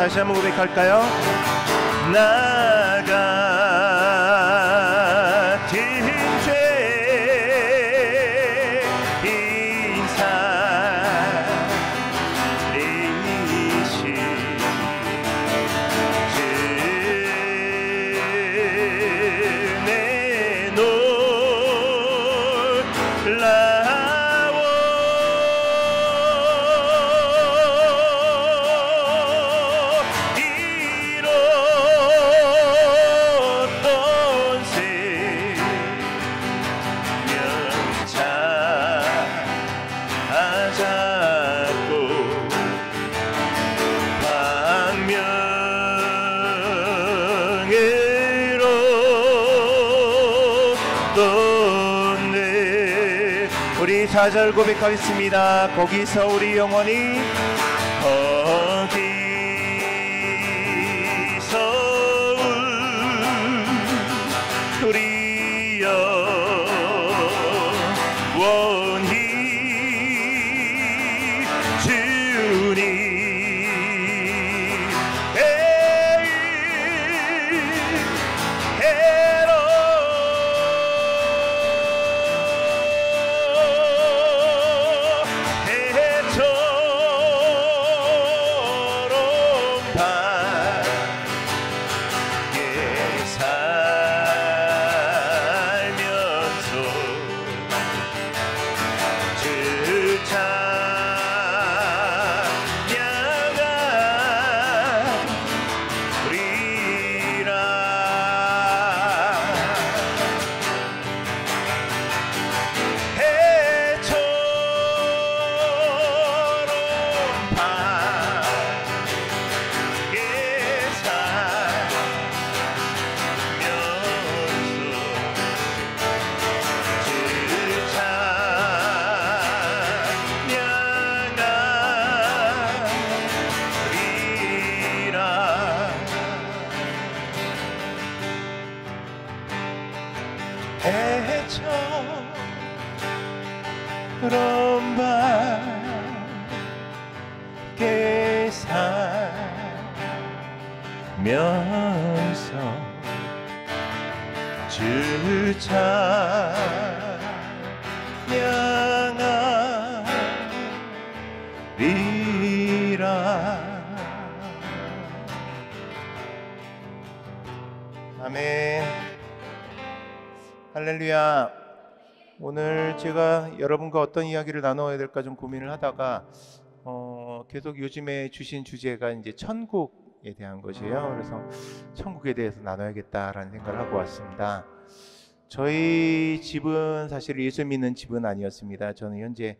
다시 한번 고백할까요? 나 같은 죄인 살리신 주내 놀라워 이뤘던 생명을 우리 4절 고백하겠습니다. 거기서 우리 영혼이 거기서 우리 영혼이 주님 그런 밝게 살면서 주 찬양하리라. 아멘. 할렐루야. 오늘 제가 여러분과 어떤 이야기를 나눠야 될까 좀 고민을 하다가 계속 요즘에 주신 주제가 이제 천국에 대한 것이에요. 그래서 천국에 대해서 나눠야겠다라는 생각을 하고 왔습니다. 저희 집은 사실 예수 믿는 집은 아니었습니다. 저는 현재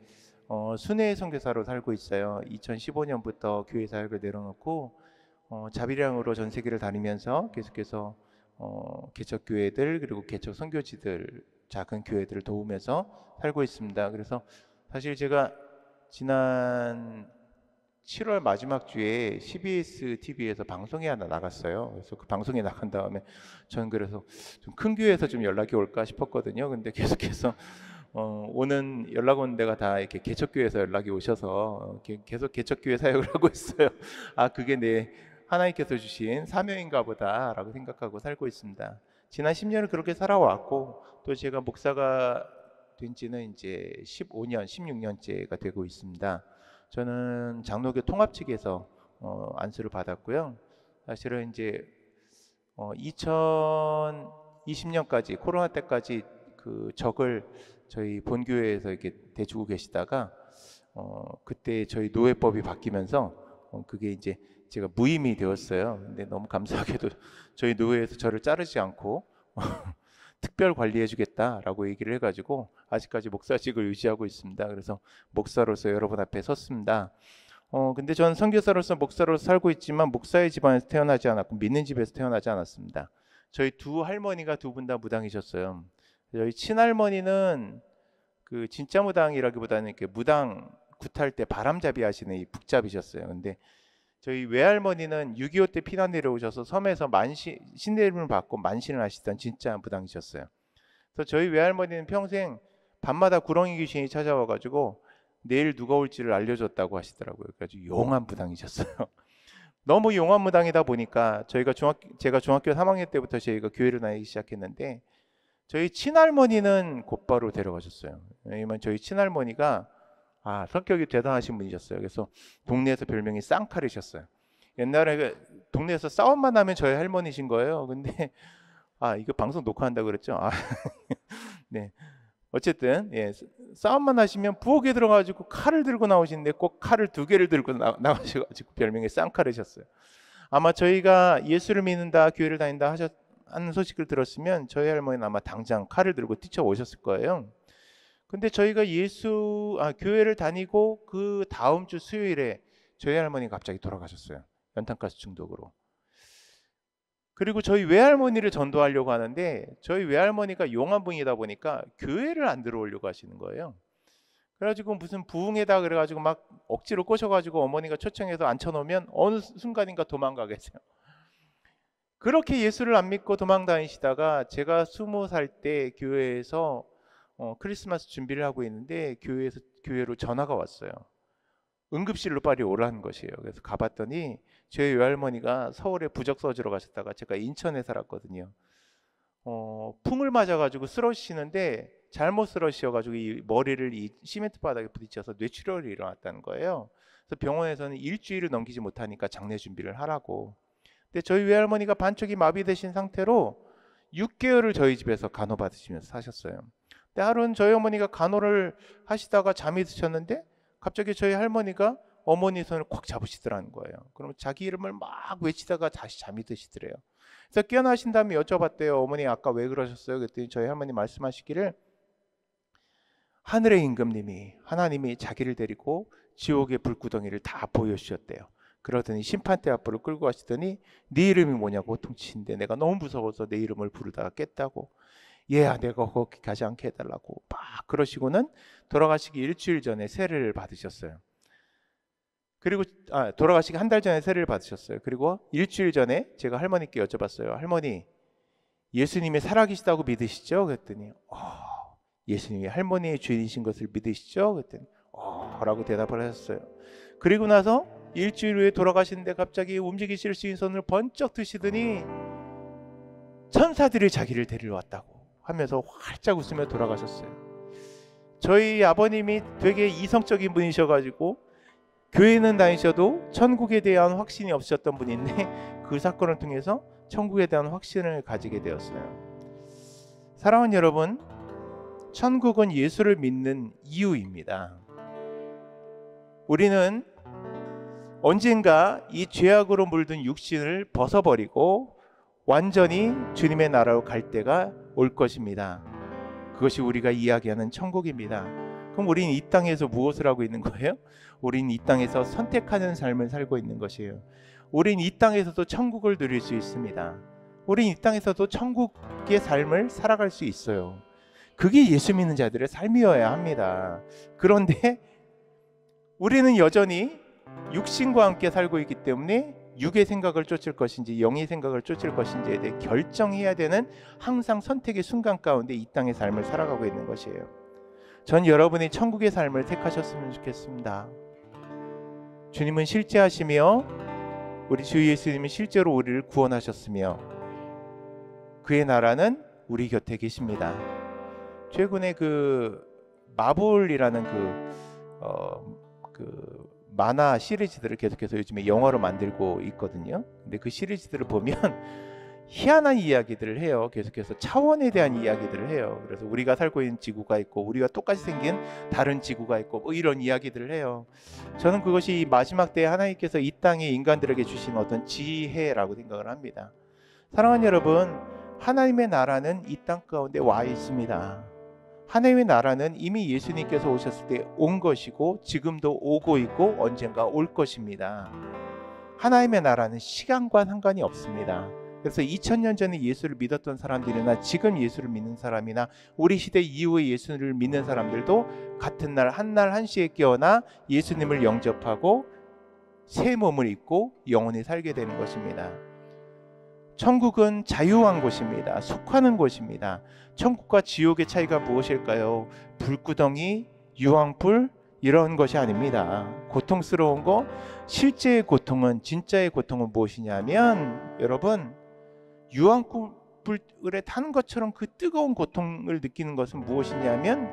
순회 선교사로 살고 있어요. 2015년부터 교회 사역을 내려놓고 자비량으로 전 세계를 다니면서 계속해서 개척교회들 그리고 개척 선교지들 작은 교회들을 도우면서 살고 있습니다. 그래서 사실 제가 지난 7월 마지막 주에 CBS TV에서 방송에 하나 나갔어요. 그래서 그 방송에 나간 다음에 저는 그래서 좀 큰 교회에서 좀 연락이 올까 싶었거든요. 근데 계속해서 연락 오는 데가 다 이렇게 개척교회에서 연락이 오셔서 계속 개척교회 사역을 하고 있어요. 아, 그게 내 하나님께서 주신 사명인가 보다라고 생각하고 살고 있습니다. 지난 10년을 그렇게 살아왔고 또 제가 목사가 된 지는 이제 15년, 16년째가 되고 있습니다. 저는 장로교 통합 측에서 안수를 받았고요. 사실은 이제 2020년까지 코로나 때까지 그 적을 저희 본교회에서 이렇게 대주고 계시다가 그때 저희 노예법이 바뀌면서 그게 이제 제가 무임이 되었어요. 근데 너무 감사하게도 저희 노회에서 저를 자르지 않고 특별 관리해 주겠다라고 얘기를 해가지고 아직까지 목사직을 유지하고 있습니다. 그래서 목사로서 여러분 앞에 섰습니다. 근데 저는 선교사로서 목사로서 살고 있지만 목사의 집안에서 태어나지 않았고 믿는 집에서 태어나지 않았습니다. 저희 두 할머니가 두 분 다 무당이셨어요. 저희 친할머니는 그 진짜 무당이라기보다는 이렇게 무당 굿할 때 바람잡이 하시는 이 북잡이셨어요. 근데 저희 외할머니는 6.25 때 피난 내려오셔서 섬에서 신내림을 받고 만신을 하시던 진짜 무당이셨어요. 그래서 저희 외할머니는 평생 밤마다 구렁이 귀신이 찾아와가지고 내일 누가 올지를 알려줬다고 하시더라고요. 그래서 용한 무당이셨어요. 너무 용화무당이다 보니까 제가 중학교 3학년 때부터 저희가 교회를 다니기 시작했는데 저희 친할머니는 곧바로 데려가셨어요. 왜냐면 저희 친할머니가 성격이 대단하신 분이셨어요. 그래서 동네에서 별명이 쌍칼이셨어요. 옛날에 동네에서 싸움만 하면 저희 할머니신 거예요. 근데 이거 방송 녹화한다고 그랬죠? 네. 어쨌든 싸움만 하시면 부엌에 들어가지고 칼을 들고 나오시는데 꼭 칼을 2개를 들고 나가셔가지고 별명이 쌍칼이셨어요. 아마 저희가 예수를 믿는다, 교회를 다닌다 하는 소식을 들었으면 저희 할머니는 아마 당장 칼을 들고 뛰쳐오셨을 거예요. 근데 저희가 교회를 다니고 그 다음 주 수요일에 저희 할머니가 갑자기 돌아가셨어요. 연탄가스 중독으로. 그리고 저희 외할머니를 전도하려고 하는데 저희 외할머니가 용한분이다 보니까 교회를 안 들어오려고 하시는 거예요. 그래가지고 무슨 부흥회다 그래가지고 막 억지로 꼬셔가지고 어머니가 초청해서 앉혀놓으면 어느 순간인가 도망가겠어요. 그렇게 예수를 안 믿고 도망다니시다가 제가 20살 때 교회에서 크리스마스 준비를 하고 있는데 교회로 전화가 왔어요. 응급실로 빨리 오라는 것이에요. 그래서 가봤더니 저희 외할머니가 서울에 부적 써주러 가셨다가 제가 인천에 살았거든요. 풍을 맞아가지고 쓰러지시는데 잘못 쓰러지셔가지고 이 머리를 이 시멘트 바닥에 부딪혀서 뇌출혈이 일어났다는 거예요. 그래서 병원에서는 일주일을 넘기지 못하니까 장례 준비를 하라고. 근데 저희 외할머니가 반쪽이 마비되신 상태로 6개월을 저희 집에서 간호 받으시면서 사셨어요. 근데 하루는 저희 어머니가 간호를 하시다가 잠이 드셨는데 갑자기 저희 할머니가 어머니 손을 꽉 잡으시더라는 거예요. 그러면 자기 이름을 막 외치다가 다시 잠이 드시더래요. 그래서 깨어나신 다음에 여쭤봤대요. 어머니 아까 왜 그러셨어요? 그랬더니 저희 할머니 말씀하시기를 하늘의 임금님이 하나님이 자기를 데리고 지옥의 불구덩이를 다 보여주셨대요. 그러더니 심판대 앞으로 끌고 가시더니 네 이름이 뭐냐고 호통치신데 내가 너무 무서워서 내 이름을 부르다가 깼다고. 얘야 내가 거기 가지 않게 해달라고 막 그러시고는 돌아가시기 일주일 전에 세례를 받으셨어요. 그리고 돌아가시기 한 달 전에 세례를 받으셨어요. 그리고 일주일 전에 제가 할머니께 여쭤봤어요. 할머니 예수님이 살아계시다고 믿으시죠? 그랬더니 예수님이 할머니의 주인이신 것을 믿으시죠? 그랬더니 라고 대답을 하셨어요. 그리고 나서 일주일 후에 돌아가시는데 갑자기 움직이실 수 있는 손을 번쩍 드시더니 천사들이 자기를 데리러 왔다고 하면서 활짝 웃으며 돌아가셨어요. 저희 아버님이 되게 이성적인 분이셔가지고 교회는 다니셔도 천국에 대한 확신이 없으셨던 분인데 그 사건을 통해서 천국에 대한 확신을 가지게 되었어요. 사랑하는 여러분, 천국은 예수를 믿는 이유입니다. 우리는 언젠가 이 죄악으로 물든 육신을 벗어버리고 완전히 주님의 나라로 갈 때가 올 것입니다. 그것이 우리가 이야기하는 천국입니다. 그럼 우리는 이 땅에서 무엇을 하고 있는 거예요? 우리는 이 땅에서 선택하는 삶을 살고 있는 것이에요. 우리는 이 땅에서도 천국을 누릴 수 있습니다. 우리는 이 땅에서도 천국의 삶을 살아갈 수 있어요. 그게 예수 믿는 자들의 삶이어야 합니다. 그런데 우리는 여전히 육신과 함께 살고 있기 때문에 육의 생각을 쫓을 것인지 영의 생각을 쫓을 것인지에 대해 결정해야 되는 항상 선택의 순간 가운데 이 땅의 삶을 살아가고 있는 것이에요. 전 여러분이 천국의 삶을 택하셨으면 좋겠습니다. 주님은 실제하시며 우리 주 예수님은 실제로 우리를 구원하셨으며 그의 나라는 우리 곁에 계십니다. 최근에 그 마블이라는 그 만화 시리즈들을 계속해서 요즘에 영화로 만들고 있거든요. 근데 그 시리즈들을 보면 희한한 이야기들을 해요. 계속해서 차원에 대한 이야기들을 해요. 그래서 우리가 살고 있는 지구가 있고 우리가 똑같이 생긴 다른 지구가 있고 뭐 이런 이야기들을 해요. 저는 그것이 마지막 때에 하나님께서 이 땅에 인간들에게 주신 어떤 지혜라고 생각을 합니다. 사랑하는 여러분, 하나님의 나라는 이 땅 가운데 와 있습니다. 하나님의 나라는 이미 예수님께서 오셨을 때 온 것이고 지금도 오고 있고 언젠가 올 것입니다. 하나님의 나라는 시간과 상관이 없습니다. 그래서 2000년 전에 예수를 믿었던 사람들이나 지금 예수를 믿는 사람이나 우리 시대 이후에 예수를 믿는 사람들도 같은 날 한시에 깨어나 예수님을 영접하고 새 몸을 입고 영원히 살게 되는 것입니다. 천국은 자유한 곳입니다. 속하는 곳입니다. 천국과 지옥의 차이가 무엇일까요? 불구덩이, 유황불 이런 것이 아닙니다. 고통스러운 거, 실제의 고통은, 진짜의 고통은 무엇이냐면, 여러분, 유황불에 타는 것처럼 그 뜨거운 고통을 느끼는 것은 무엇이냐면,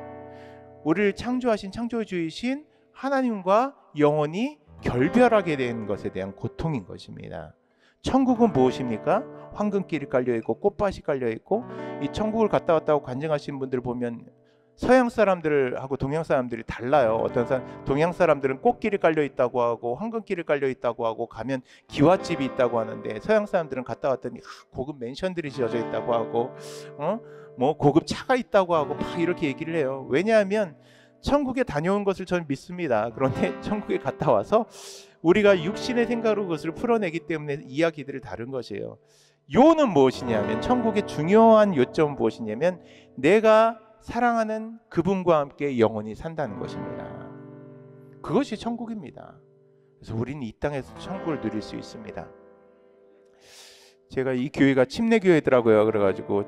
우리를 창조하신 창조주이신 하나님과 영원히 결별하게 되는 것에 대한 고통인 것입니다. 천국은 무엇입니까? 황금길이 깔려있고 꽃밭이 깔려있고, 이 천국을 갔다 왔다고 간증하시는 분들 보면 서양 사람들하고 동양 사람들이 달라요. 어떤 사람, 동양 사람들은 꽃길이 깔려있다고 하고 황금길이 깔려있다고 하고 가면 기와집이 있다고 하는데, 서양 사람들은 갔다 왔더니 고급 맨션들이 지어져 있다고 하고 뭐 고급 차가 있다고 하고 막 이렇게 얘기를 해요. 왜냐하면 천국에 다녀온 것을 저는 믿습니다. 그런데 천국에 갔다 와서 우리가 육신의 생각으로 그것을 풀어내기 때문에 이야기들을 다른 것이에요. 요는 무엇이냐면, 천국의 중요한 요점은 무엇이냐면, 내가 사랑하는 그분과 함께 영원히 산다는 것입니다. 그것이 천국입니다. 그래서 우리는 이 땅에서 천국을 누릴 수 있습니다. 제가 이 교회가 침례교회더라고요. 그래가지고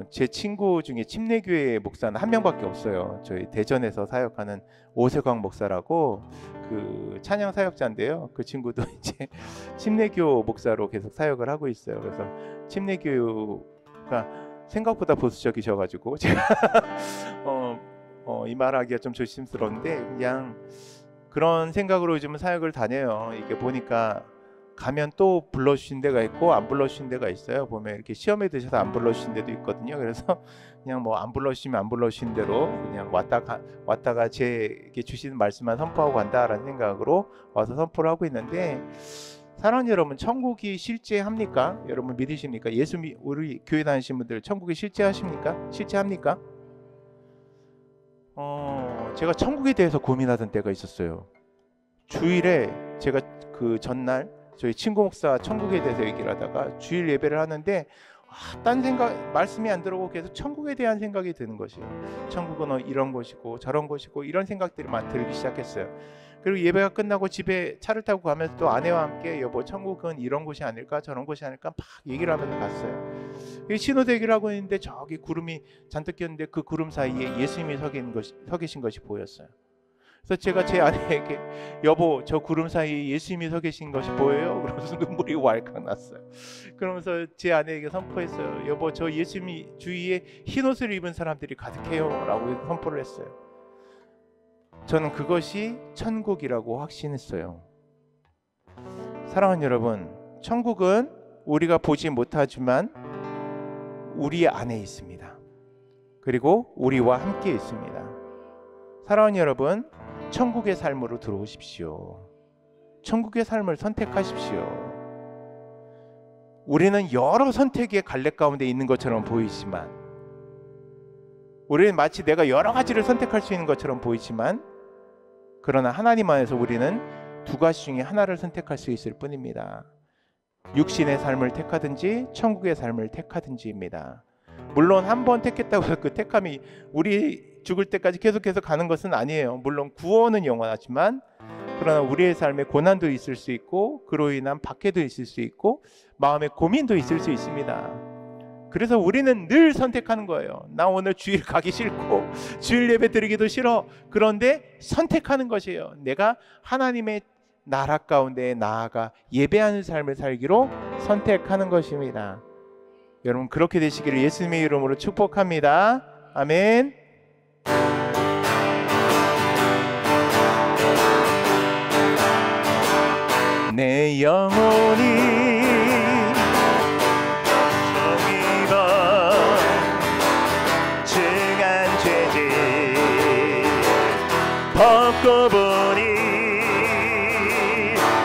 제 친구 중에 침례교회 목사는 한 명밖에 없어요. 저희 대전에서 사역하는 오세광 목사라고 그 찬양 사역자인데요. 그 친구도 이제 침례교 목사로 계속 사역을 하고 있어요. 그래서 침례교가 생각보다 보수적이셔가지고 제가 이 말하기가 좀 조심스러운데, 그냥 그런 생각으로 요즘은 사역을 다녀요. 이게 보니까 가면 또 불러주신 데가 있고 안 불러주신 데가 있어요. 보면 이렇게 시험에 드셔서 안 불러주신 데도 있거든요. 그래서 그냥 뭐 안 불러주시면 안 불러주신 대로 그냥 왔다가 제게 주시는 말씀만 선포하고 간다라는 생각으로 와서 선포를 하고 있는데, 사랑하는 여러분, 천국이 실제합니까? 여러분 믿으십니까? 우리 교회 다니신 분들 천국이 실제하십니까? 실제합니까? 제가 천국에 대해서 고민하던 때가 있었어요. 주일에 제가 그 전날 저희 친구 목사 천국에 대해서 얘기를 하다가 주일 예배를 하는데 딴 생각, 말씀이 안 들어오고 계속 천국에 대한 생각이 드는 것이에요. 천국은 이런 곳이고 저런 곳이고 이런 생각들이 막 들기 시작했어요. 그리고 예배가 끝나고 집에 차를 타고 가면서 또 아내와 함께 여보, 천국은 이런 곳이 아닐까 저런 곳이 아닐까 막 얘기를 하면서 갔어요. 신호대기를 하고 있는데 저기 구름이 잔뜩 꼈는데 그 구름 사이에 예수님이 서 계신 것이 보였어요. 그래서 제가 제 아내에게 여보, 저 구름 사이에 예수님이 서 계신 것이 보여요? 그러면서 눈물이 왈칵 났어요. 그러면서 제 아내에게 선포했어요. 여보, 저 예수님이 주위에 흰옷을 입은 사람들이 가득해요 라고 선포를 했어요. 저는 그것이 천국이라고 확신했어요. 사랑하는 여러분, 천국은 우리가 보지 못하지만 우리 안에 있습니다. 그리고 우리와 함께 있습니다. 사랑하는 여러분, 천국의 삶으로 들어오십시오. 천국의 삶을 선택하십시오. 우리는 여러 선택의 갈래 가운데 있는 것처럼 보이지만, 우리는 마치 내가 여러 가지를 선택할 수 있는 것처럼 보이지만, 그러나 하나님 안에서 우리는 두 가지 중에 하나를 선택할 수 있을 뿐입니다. 육신의 삶을 택하든지 천국의 삶을 택하든지입니다. 물론 한 번 택했다고 해서 그 택함이 우리 죽을 때까지 계속해서 가는 것은 아니에요. 물론 구원은 영원하지만, 그러나 우리의 삶에 고난도 있을 수 있고 그로 인한 박해도 있을 수 있고 마음의 고민도 있을 수 있습니다. 그래서 우리는 늘 선택하는 거예요. 나 오늘 주일 가기 싫고 주일 예배 드리기도 싫어. 그런데 선택하는 것이에요. 내가 하나님의 나라 가운데 나아가 예배하는 삶을 살기로 선택하는 것입니다. 여러분 그렇게 되시기를 예수님의 이름으로 축복합니다. 아멘. 내 영혼이 벗고 보니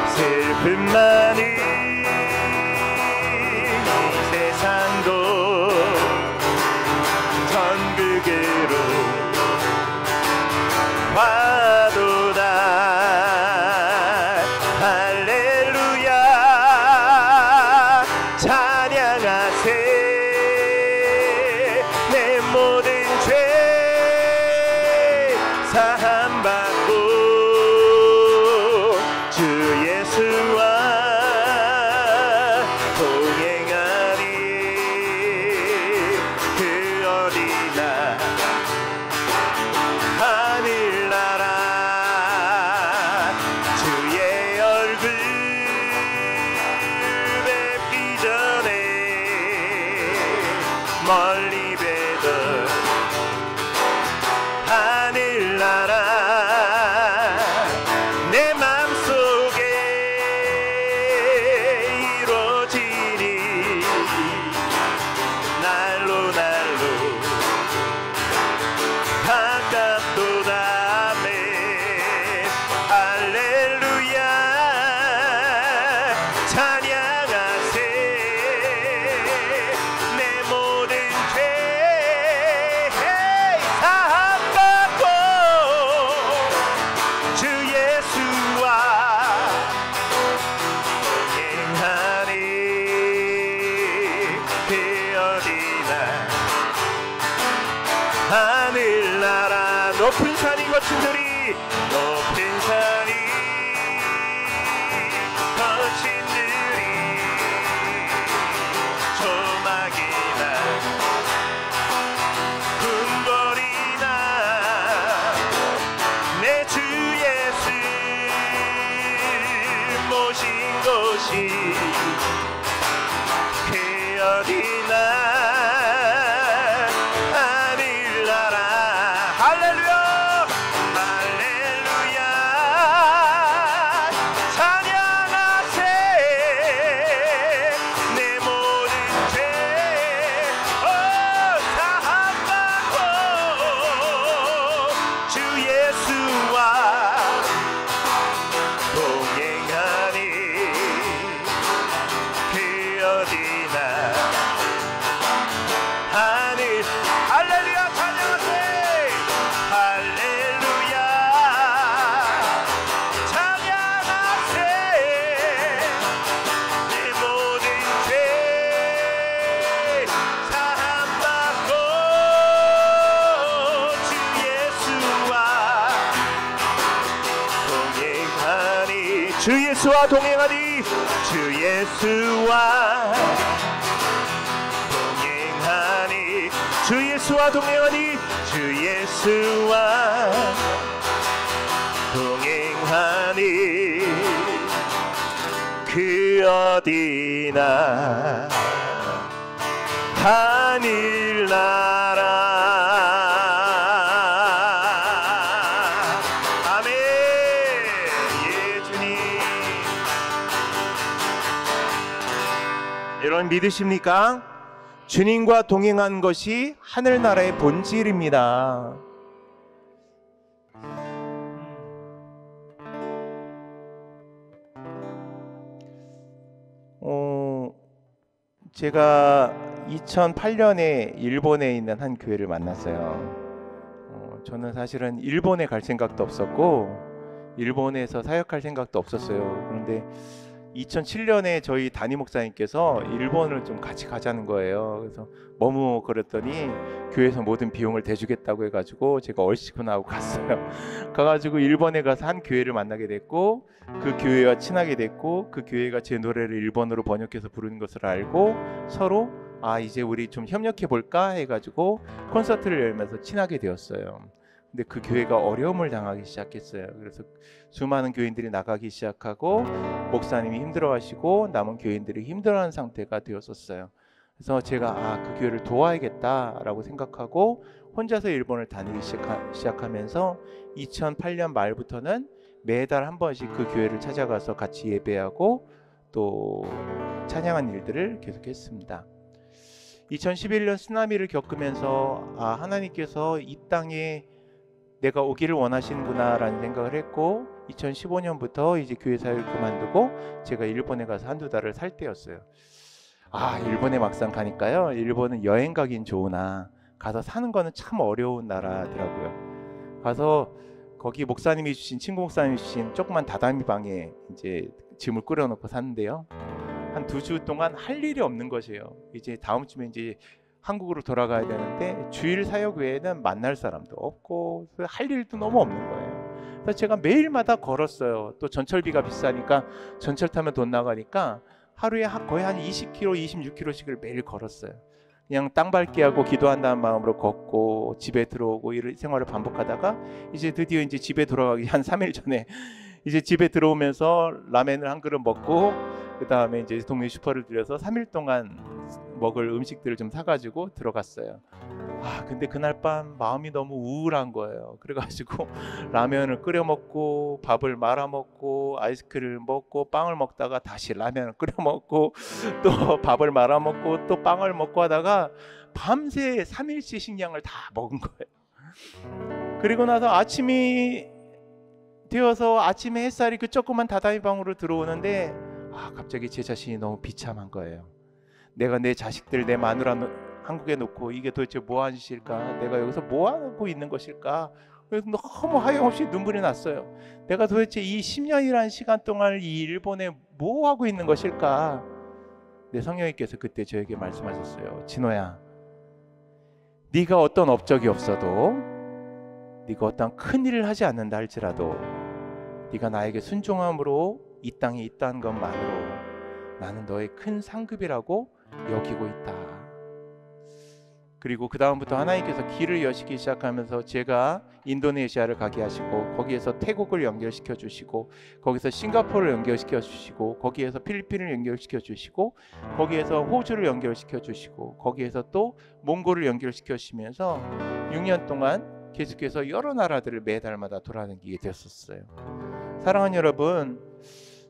슬픔만이 이 세상도 천국으로 와도다. 할렐루야 찬양하세. 내 모든 죄 사함받고 주 예수와 동행하니 그 어디나 하늘나라 주의 멀리 배던 하늘나라 내 맘속에 이루어지니 날로 날로 가깝도다 매 할렐루야 찬양하세 내 모든 죄 사함받고 주 예수와 동행하니 그 어디나 하늘나라 높은 산이 거친들이 높은 산이 거친들이 조막이나 궁궐이나 내 주 예수 모신 곳이 그 어디나 하늘나라 할렐루야 할렐루야 찬양하세 내 모든 죄 사함받고 주 예수와 동행하니 그 어디나 하늘 할렐루야 찬양하세 할렐루야 찬양하세 내 모든 죄 사함받고 주 예수와 동행하니 주 예수와 동행하니 주 예수와 동행하니 주 예수와 동행하니 주 예수와 동행하니 그 어디나 하늘나라 아멘 예 주님 여러분 믿으십니까? 주님과 동행한 것이 하늘나라의 본질입니다. 제가 2008년에 일본에 있는 한 교회를 만났어요. 저는 사실은 일본에 갈 생각도 없었고 일본에서 사역할 생각도 없었어요. 그런데 2007년에 저희 담임 목사님께서 일본을 좀 같이 가자는 거예요. 그래서 머뭇거렸더니 교회에서 모든 비용을 대주겠다고 해가지고 제가 얼씨구나 하고 갔어요. 가가지고 일본에 가서 한 교회를 만나게 됐고 그 교회와 친하게 됐고 그 교회가 제 노래를 일본어로 번역해서 부르는 것을 알고 서로 이제 우리 좀 협력해 볼까 해가지고 콘서트를 열면서 친하게 되었어요. 근데 그 교회가 어려움을 당하기 시작했어요. 그래서 수많은 교인들이 나가기 시작하고 목사님이 힘들어하시고 남은 교인들이 힘들어하는 상태가 되었었어요. 그래서 제가 그 교회를 도와야겠다라고 생각하고 혼자서 일본을 다니기 시작하면서 2008년 말부터는 매달 한 번씩 그 교회를 찾아가서 같이 예배하고 또 찬양한 일들을 계속했습니다. 2011년 쓰나미를 겪으면서 하나님께서 이 땅에 내가 오기를 원하시는구나 라는 생각을 했고 2015년부터 이제 교회 사역을 그만두고 제가 일본에 가서 한두 달을 살 때였어요. 일본에 막상 가니까요, 일본은 여행 가긴 좋으나 가서 사는 거는 참 어려운 나라더라고요. 가서 거기 목사님이 주신, 친구 목사님이 주신 조그만 다다미 방에 이제 짐을 꾸려놓고 샀는데요, 한 2주 동안 할 일이 없는 것이에요. 이제 다음 주면 이제 한국으로 돌아가야 되는데 주일 사역 외에는 만날 사람도 없고 할 일도 너무 없는 거예요. 그래서 제가 매일마다 걸었어요. 또 전철비가 비싸니까 전철 타면 돈 나가니까 하루에 거의 한 20km, 26km씩을 매일 걸었어요. 그냥 땅 밟기 하고 기도한다는 마음으로 걷고 집에 들어오고 이런 생활을 반복하다가 이제 드디어 이제 집에 돌아가기 한 3일 전에 이제 집에 들어오면서 라멘을 한 그릇 먹고 그 다음에 이제 동네 슈퍼를 들려서 3일 동안 먹을 음식들을 좀 사가지고 들어갔어요. 근데 그날 밤 마음이 너무 우울한 거예요. 그래가지고 라면을 끓여 먹고 밥을 말아 먹고 아이스크림을 먹고 빵을 먹다가 다시 라면을 끓여 먹고 또 밥을 말아 먹고 또 빵을 먹고 하다가 밤새 3일치 식량을 다 먹은 거예요. 그리고 나서 아침이 되어서 아침에 햇살이 그 조그만 다다미 방으로 들어오는데 갑자기 제 자신이 너무 비참한 거예요. 내가 내 자식들, 내 마누라 한국에 놓고 이게 도대체 뭐 하는 짓일까? 내가 여기서 뭐 하고 있는 것일까? 그래서 너무 하염없이 눈물이 났어요. 내가 도대체 이 10년이라는 시간 동안 이 일본에 뭐 하고 있는 것일까? 내 성령님께서 그때 저에게 말씀하셨어요. 진호야, 네가 어떤 업적이 없어도, 네가 어떤 큰 일을 하지 않는다 할지라도 네가 나에게 순종함으로 이 땅에 있다는 것만으로 나는 너의 큰 상급이라고 여기고 있다. 그리고 그 다음부터 하나님께서 길을 여시기 시작하면서 제가 인도네시아를 가게 하시고 거기에서 태국을 연결시켜 주시고 거기서 싱가포르를 연결시켜 주시고 거기에서 필리핀을 연결시켜 주시고 거기에서 호주를 연결시켜 주시고 거기에서 또 몽골을 연결시켜 주시면서 6년 동안 계속해서 여러 나라들을 매달마다 돌아다니게 됐었어요. 사랑하는 여러분,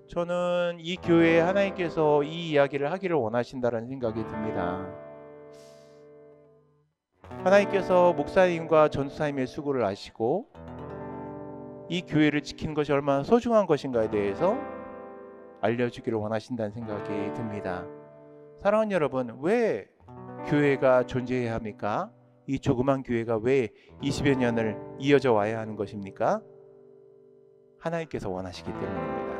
저는 이 교회에 하나님께서 이 이야기를 하기를 원하신다는 생각이 듭니다. 하나님께서 목사님과 전도사님의 수고를 아시고 이 교회를 지키는 것이 얼마나 소중한 것인가에 대해서 알려주기를 원하신다는 생각이 듭니다. 사랑하는 여러분, 왜 교회가 존재해야 합니까? 이 조그만 교회가 왜 20여 년을 이어져 와야 하는 것입니까? 하나님께서 원하시기 때문입니다.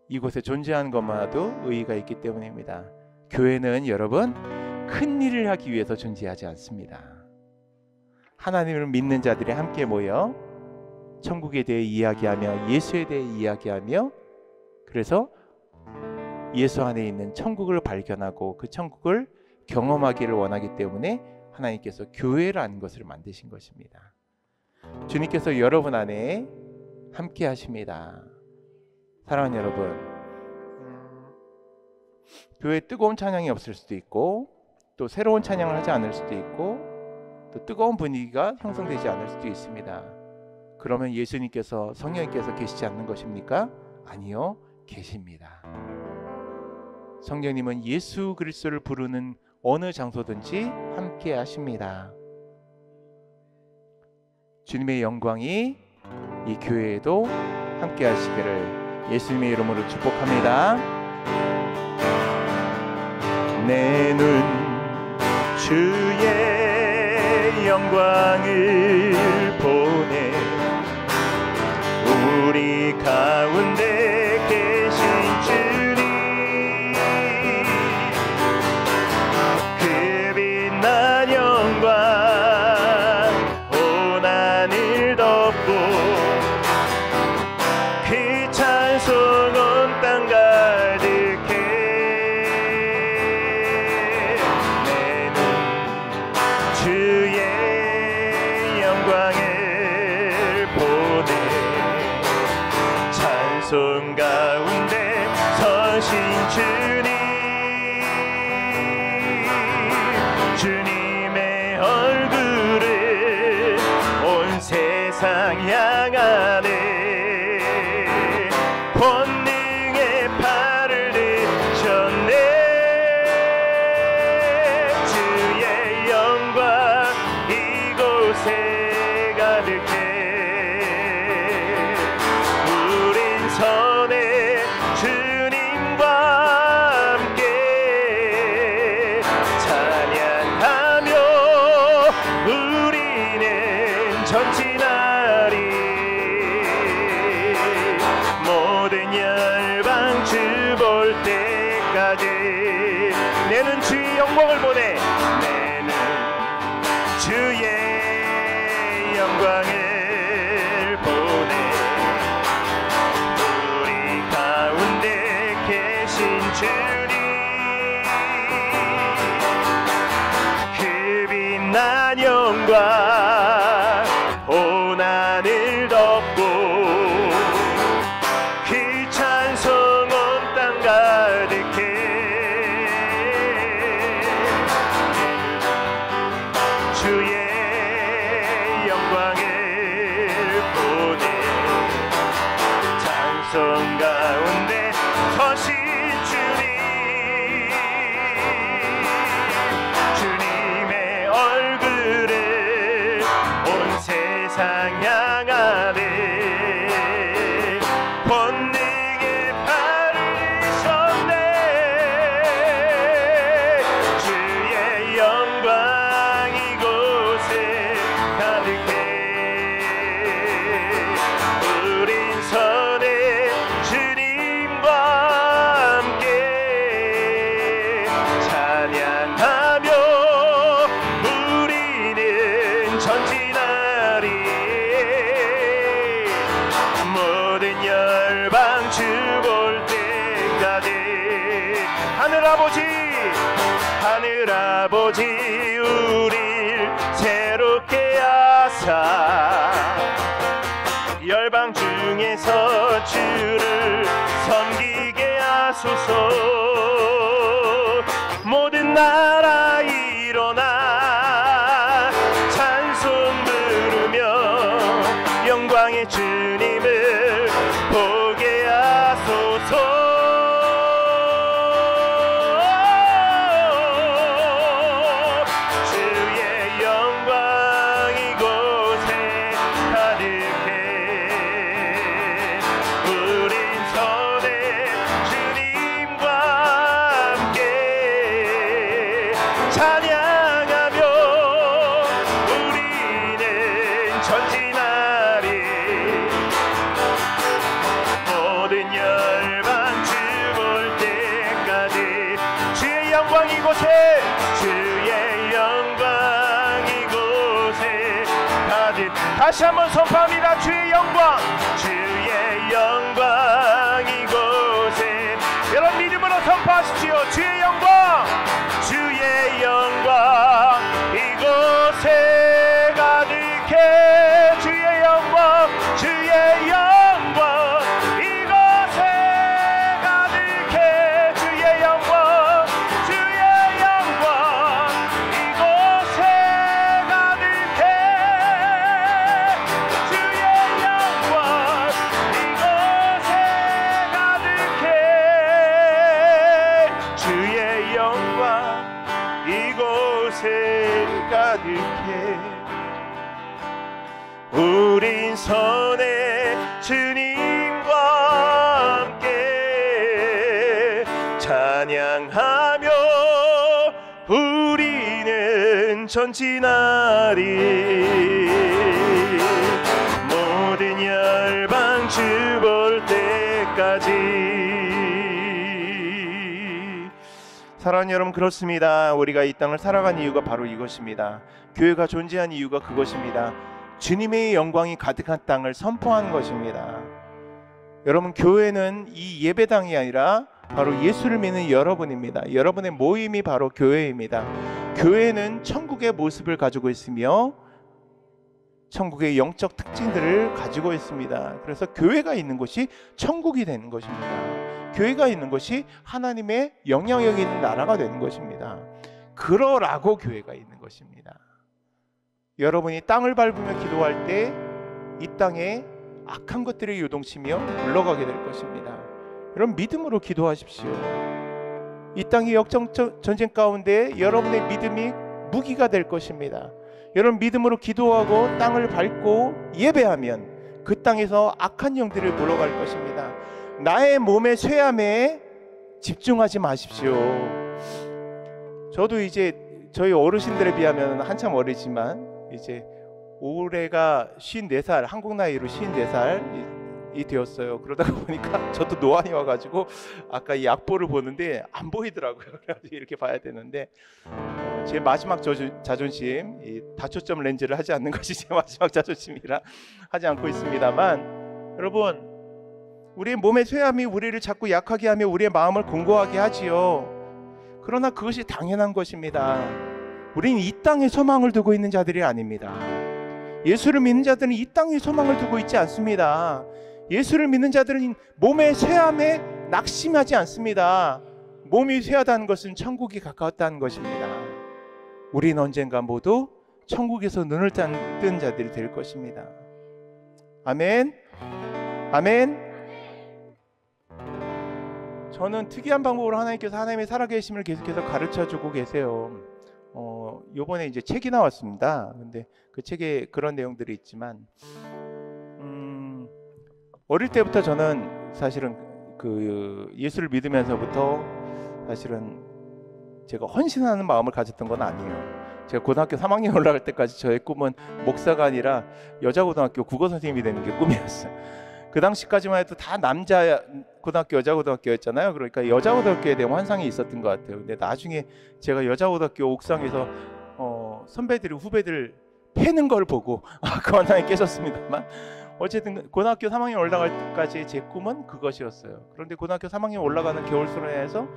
이곳에 존재하는 것만으로도 의의가 있기 때문입니다. 교회는 여러분 큰 일을 하기 위해서 존재하지 않습니다. 하나님을 믿는 자들이 함께 모여 천국에 대해 이야기하며 예수에 대해 이야기하며 그래서 예수 안에 있는 천국을 발견하고 그 천국을 경험하기를 원하기 때문에 하나님께서 교회라는 것을 만드신 것입니다. 주님께서 여러분 안에 함께 하십니다. 사랑하는 여러분, 교회에 뜨거운 찬양이 없을 수도 있고 또 새로운 찬양을 하지 않을 수도 있고 또 뜨거운 분위기가 형성되지 않을 수도 있습니다. 그러면 예수님께서, 성령님께서 계시지 않는 것입니까? 아니요, 계십니다. 성령님은 예수 그리스도를 부르는 어느 장소든지 함께 하십니다. 주님의 영광이 이 교회에도 함께 하시기를 예수님의 이름으로 축복합니다. 내 눈 주의 영광을 보네. 우리 가운데 계신 주님, 그 빛난 영광 온 하늘 덮고 그 찬송 온 땅 가득해. 내 눈 주의 영광을 보네. 찬송 가운데 서신 주님, 주님의 얼굴을 온 세상 향하네. 권능의 팔을 드셨네. 주의 영광 이곳에 가득해. 우린 선해 주님과 함께 찬양하며 우리는 전진하리. 모든 열방 주 볼 때까지 내는 주의 영광을 보내. 내는 주의 영광을 보내. 우리 가운데 계신 주님, 그 빛난 영광 온 하늘 덮고 그 찬송 온 땅 가득해. 하늘 아버지 우릴 새롭게 하사 열방 중에서 주를 섬기게 하소서. 모든 나라 일어나 찬송 부르며 영광의 주님을 보게 하소서. 다시 한번 선포합니다. 주의 영광, 주의 영광 이곳에. 여러분 믿음으로 선포하십시오. 주의 영광, 주의 영광 이곳에 가득해. 주의 영광, 주의 영광 이곳에 가득해. 주의 영광, 주의 영광 이곳에 가득해. 우린 선의 주님과 함께 찬양하며 우리는 전진하리. 모든 열방 주 볼 때까지. 사랑하는 여러분, 그렇습니다. 우리가 이 땅을 살아가는 이유가 바로 이것입니다. 교회가 존재한 이유가 그것입니다. 주님의 영광이 가득한 땅을 선포하는 것입니다. 여러분, 교회는 이 예배당이 아니라 바로 예수를 믿는 여러분입니다. 여러분의 모임이 바로 교회입니다. 교회는 천국의 모습을 가지고 있으며 천국의 영적 특징들을 가지고 있습니다. 그래서 교회가 있는 곳이 천국이 되는 것입니다. 교회가 있는 것이 하나님의 영향력이 있는 나라가 되는 것입니다. 그러라고 교회가 있는 것입니다. 여러분이 땅을 밟으며 기도할 때 이 땅에 악한 것들이 요동치며 물러가게 될 것입니다. 여러분, 믿음으로 기도하십시오. 이 땅의 역적 전쟁 가운데 여러분의 믿음이 무기가 될 것입니다. 여러분, 믿음으로 기도하고 땅을 밟고 예배하면 그 땅에서 악한 영들을 물러갈 것입니다. 나의 몸의 쇠함에 집중하지 마십시오. 저도 이제 저희 어르신들에 비하면 한참 어리지만 이제 올해가 54살, 한국 나이로 54살이 되었어요. 그러다가 보니까 저도 노안이 와가지고 아까 이 약보를 보는데 안 보이더라고요. 그래가지고 이렇게 봐야 되는데 제 마지막 자존심, 이 다초점 렌즈를 하지 않는 것이 제 마지막 자존심이라 하지 않고 있습니다만, 여러분, 우리의 몸의 쇠함이 우리를 자꾸 약하게 하며 우리의 마음을 공고하게 하지요. 그러나 그것이 당연한 것입니다. 우리는 이 땅에 소망을 두고 있는 자들이 아닙니다. 예수를 믿는 자들은 이 땅에 소망을 두고 있지 않습니다. 예수를 믿는 자들은 몸의 쇠함에 낙심하지 않습니다. 몸이 쇠하다는 것은 천국이 가까웠다는 것입니다. 우리는 언젠가 모두 천국에서 눈을 뜬 자들이 될 것입니다. 아멘. 아멘. 저는 특이한 방법으로 하나님께서 하나님의 살아계심을 계속해서 가르쳐주고 계세요. 요번에 이제 책이 나왔습니다. 근데 그 책에 그런 내용들이 있지만, 어릴 때부터 저는 사실은 그 예수를 믿으면서부터 사실은 제가 헌신하는 마음을 가졌던 건 아니에요. 제가 고등학교 3학년 올라갈 때까지 저의 꿈은 목사가 아니라 여자고등학교 국어선생님이 되는 게 꿈이었어요. 그 당시까지만 해도 다 남자 고등학교, 여자고등학교였잖아요. 그러니까 여자고등학교에 대한 환상이 있었던 것 같아요. 근데 나중에 제가 여자고등학교 옥상에서 선배들이 후배들 패는 걸 보고 그 환상이 깨졌습니다만, 어쨌든 고등학교 3학년 올라갈 때까지 제 꿈은 그것이었어요. 그런데 고등학교 3학년 올라가는 겨울 수련회에서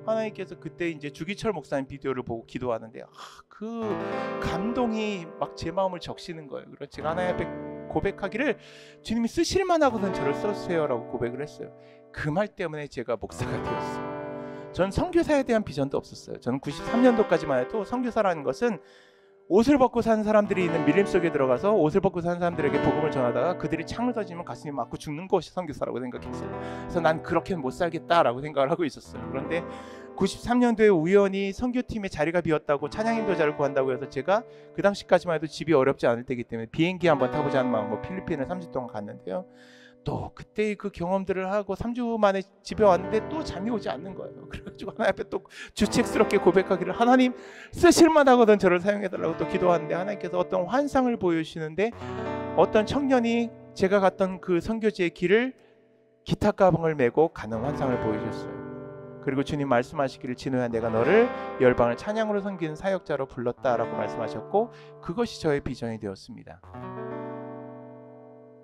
하나님께서 그때 이제 주기철 목사님 비디오를 보고 기도하는데 그 감동이 막 제 마음을 적시는 거예요. 그래서 제가 하나님 앞에 고백하기를 주님이 쓰실만 하거든 저를 써주세요라고 고백을 했어요. 그 말 때문에 제가 목사가 되었어요. 전 선교사에 대한 비전도 없었어요. 저는 93년도까지만 해도 선교사라는 것은 옷을 벗고 사는 사람들이 있는 밀림 속에 들어가서 옷을 벗고 사는 사람들에게 복음을 전하다가 그들이 창을 던지면 가슴이 맞고 죽는 것이 선교사라고 생각했어요. 그래서 난 그렇게는 못 살겠다라고 생각을 하고 있었어요. 그런데 93년도에 우연히 선교팀에 자리가 비었다고 찬양 인도자를 구한다고 해서 제가 그 당시까지만 해도 집이 어렵지 않을 때이기 때문에 비행기 한번 타보자 하는 마음으로 필리핀을 3주 동안 갔는데요. 또 그때 그 경험들을 하고 3주 만에 집에 왔는데 또 잠이 오지 않는 거예요. 그래가지고 하나님 앞에 또 주책스럽게 고백하기를 하나님 쓰실만 하거든 저를 사용해달라고 또 기도하는데 하나님께서 어떤 환상을 보여주시는데 어떤 청년이 제가 갔던 그 선교지의 길을 기타 가방을 메고 가는 환상을 보여주셨어요. 그리고 주님 말씀하시기를 진호야 내가 너를 열방을 찬양으로 섬기는 사역자로 불렀다라고 말씀하셨고 그것이 저의 비전이 되었습니다.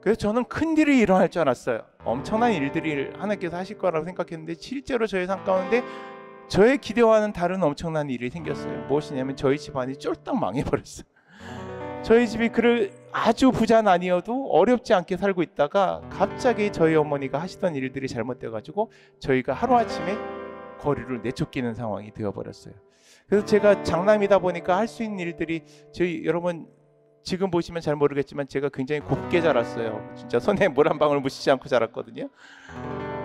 그래서 저는 큰 일이 일어날 줄 알았어요. 엄청난 일들이 하나님께서 하실 거라고 생각했는데 실제로 저의 삶 가운데 저의 기대와는 다른 엄청난 일이 생겼어요. 무엇이냐면 저희 집안이 쫄딱 망해버렸어요. 저희 집이 아주 부자는 아니어도 어렵지 않게 살고 있다가 갑자기 저희 어머니가 하시던 일들이 잘못돼가지고 저희가 하루아침에 거리를 내쫓기는 상황이 되어버렸어요. 그래서 제가 장남이다 보니까 할 수 있는 일들이 여러분 지금 보시면 잘 모르겠지만 제가 굉장히 곱게 자랐어요. 진짜 손에 물 한 방울 묻히지 않고 자랐거든요.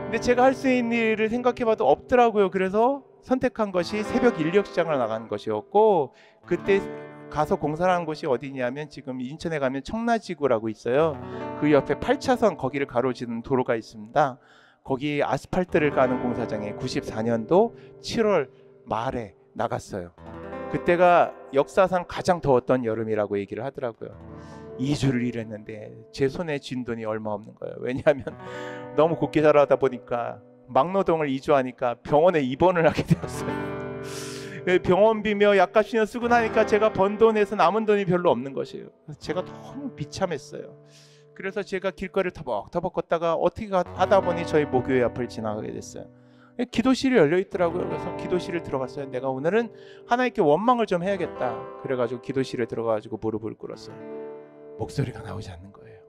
근데 제가 할 수 있는 일을 생각해봐도 없더라고요. 그래서 선택한 것이 새벽 인력 시장을 나가는 것이었고 그때 가서 공사를 한 곳이 어디냐면 지금 인천에 가면 청라지구라고 있어요. 그 옆에 8차선 거기를 가로지르는 도로가 있습니다. 거기 아스팔트를 까는 공사장에 94년도 7월 말에 나갔어요. 그때가 역사상 가장 더웠던 여름이라고 얘기를 하더라고요. 2주를 일했는데 제 손에 쥔 돈이 얼마 없는 거예요. 왜냐하면 너무 곱게 자라다 보니까 막노동을 2주 하니까 병원에 입원을 하게 되었어요. 병원비며 약값이며 쓰고 나니까 제가 번 돈에서 남은 돈이 별로 없는 것이에요. 그래서 제가 너무 비참했어요. 그래서 제가 길거리를 터벅터벅 걷다가 어떻게 하다 보니 저희 모교회 앞을 지나가게 됐어요. 기도실이 열려 있더라고요. 그래서 기도실을 들어갔어요. 내가 오늘은 하나님께 원망을 좀 해야겠다. 그래가지고 기도실에 들어가가지고 무릎을 꿇었어요. 목소리가 나오지 않는 거예요.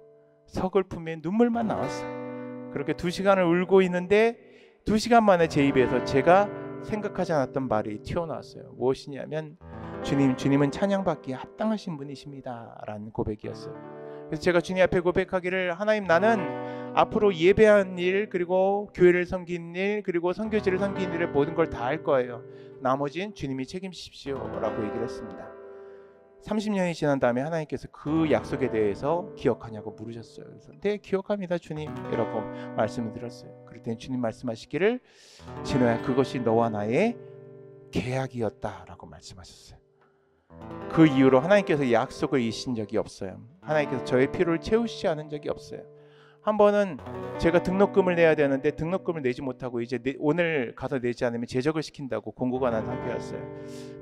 서글픔에 눈물만 나왔어요. 그렇게 2시간을 울고 있는데 2시간 만에 제 입에서 제가 생각하지 않았던 말이 튀어나왔어요. 무엇이냐면 주님은 찬양받기에 합당하신 분이십니다 라는 고백이었어요. 그래서 제가 주님 앞에 고백하기를 하나님 나는 앞으로 예배한 일 그리고 교회를 섬긴 일 그리고 선교지를 섬긴 일의 모든 걸 다 할 거예요. 나머지는 주님이 책임지십시오 라고 얘기를 했습니다. 30년이 지난 다음에 하나님께서 그 약속에 대해서 기억하냐고 물으셨어요. 그래서 네 기억합니다 주님 이라고 말씀을 드렸어요. 그럴 때 주님 말씀하시기를 진호야 그것이 너와 나의 계약이었다 라고 말씀하셨어요. 그 이후로 하나님께서 약속을 잊으신 적이 없어요. 하나님께서 저의 필요를 채우시지 않은 적이 없어요. 한 번은 제가 등록금을 내야 되는데 등록금을 내지 못하고 이제 오늘 가서 내지 않으면 제적을 시킨다고 공고가 난 상태였어요.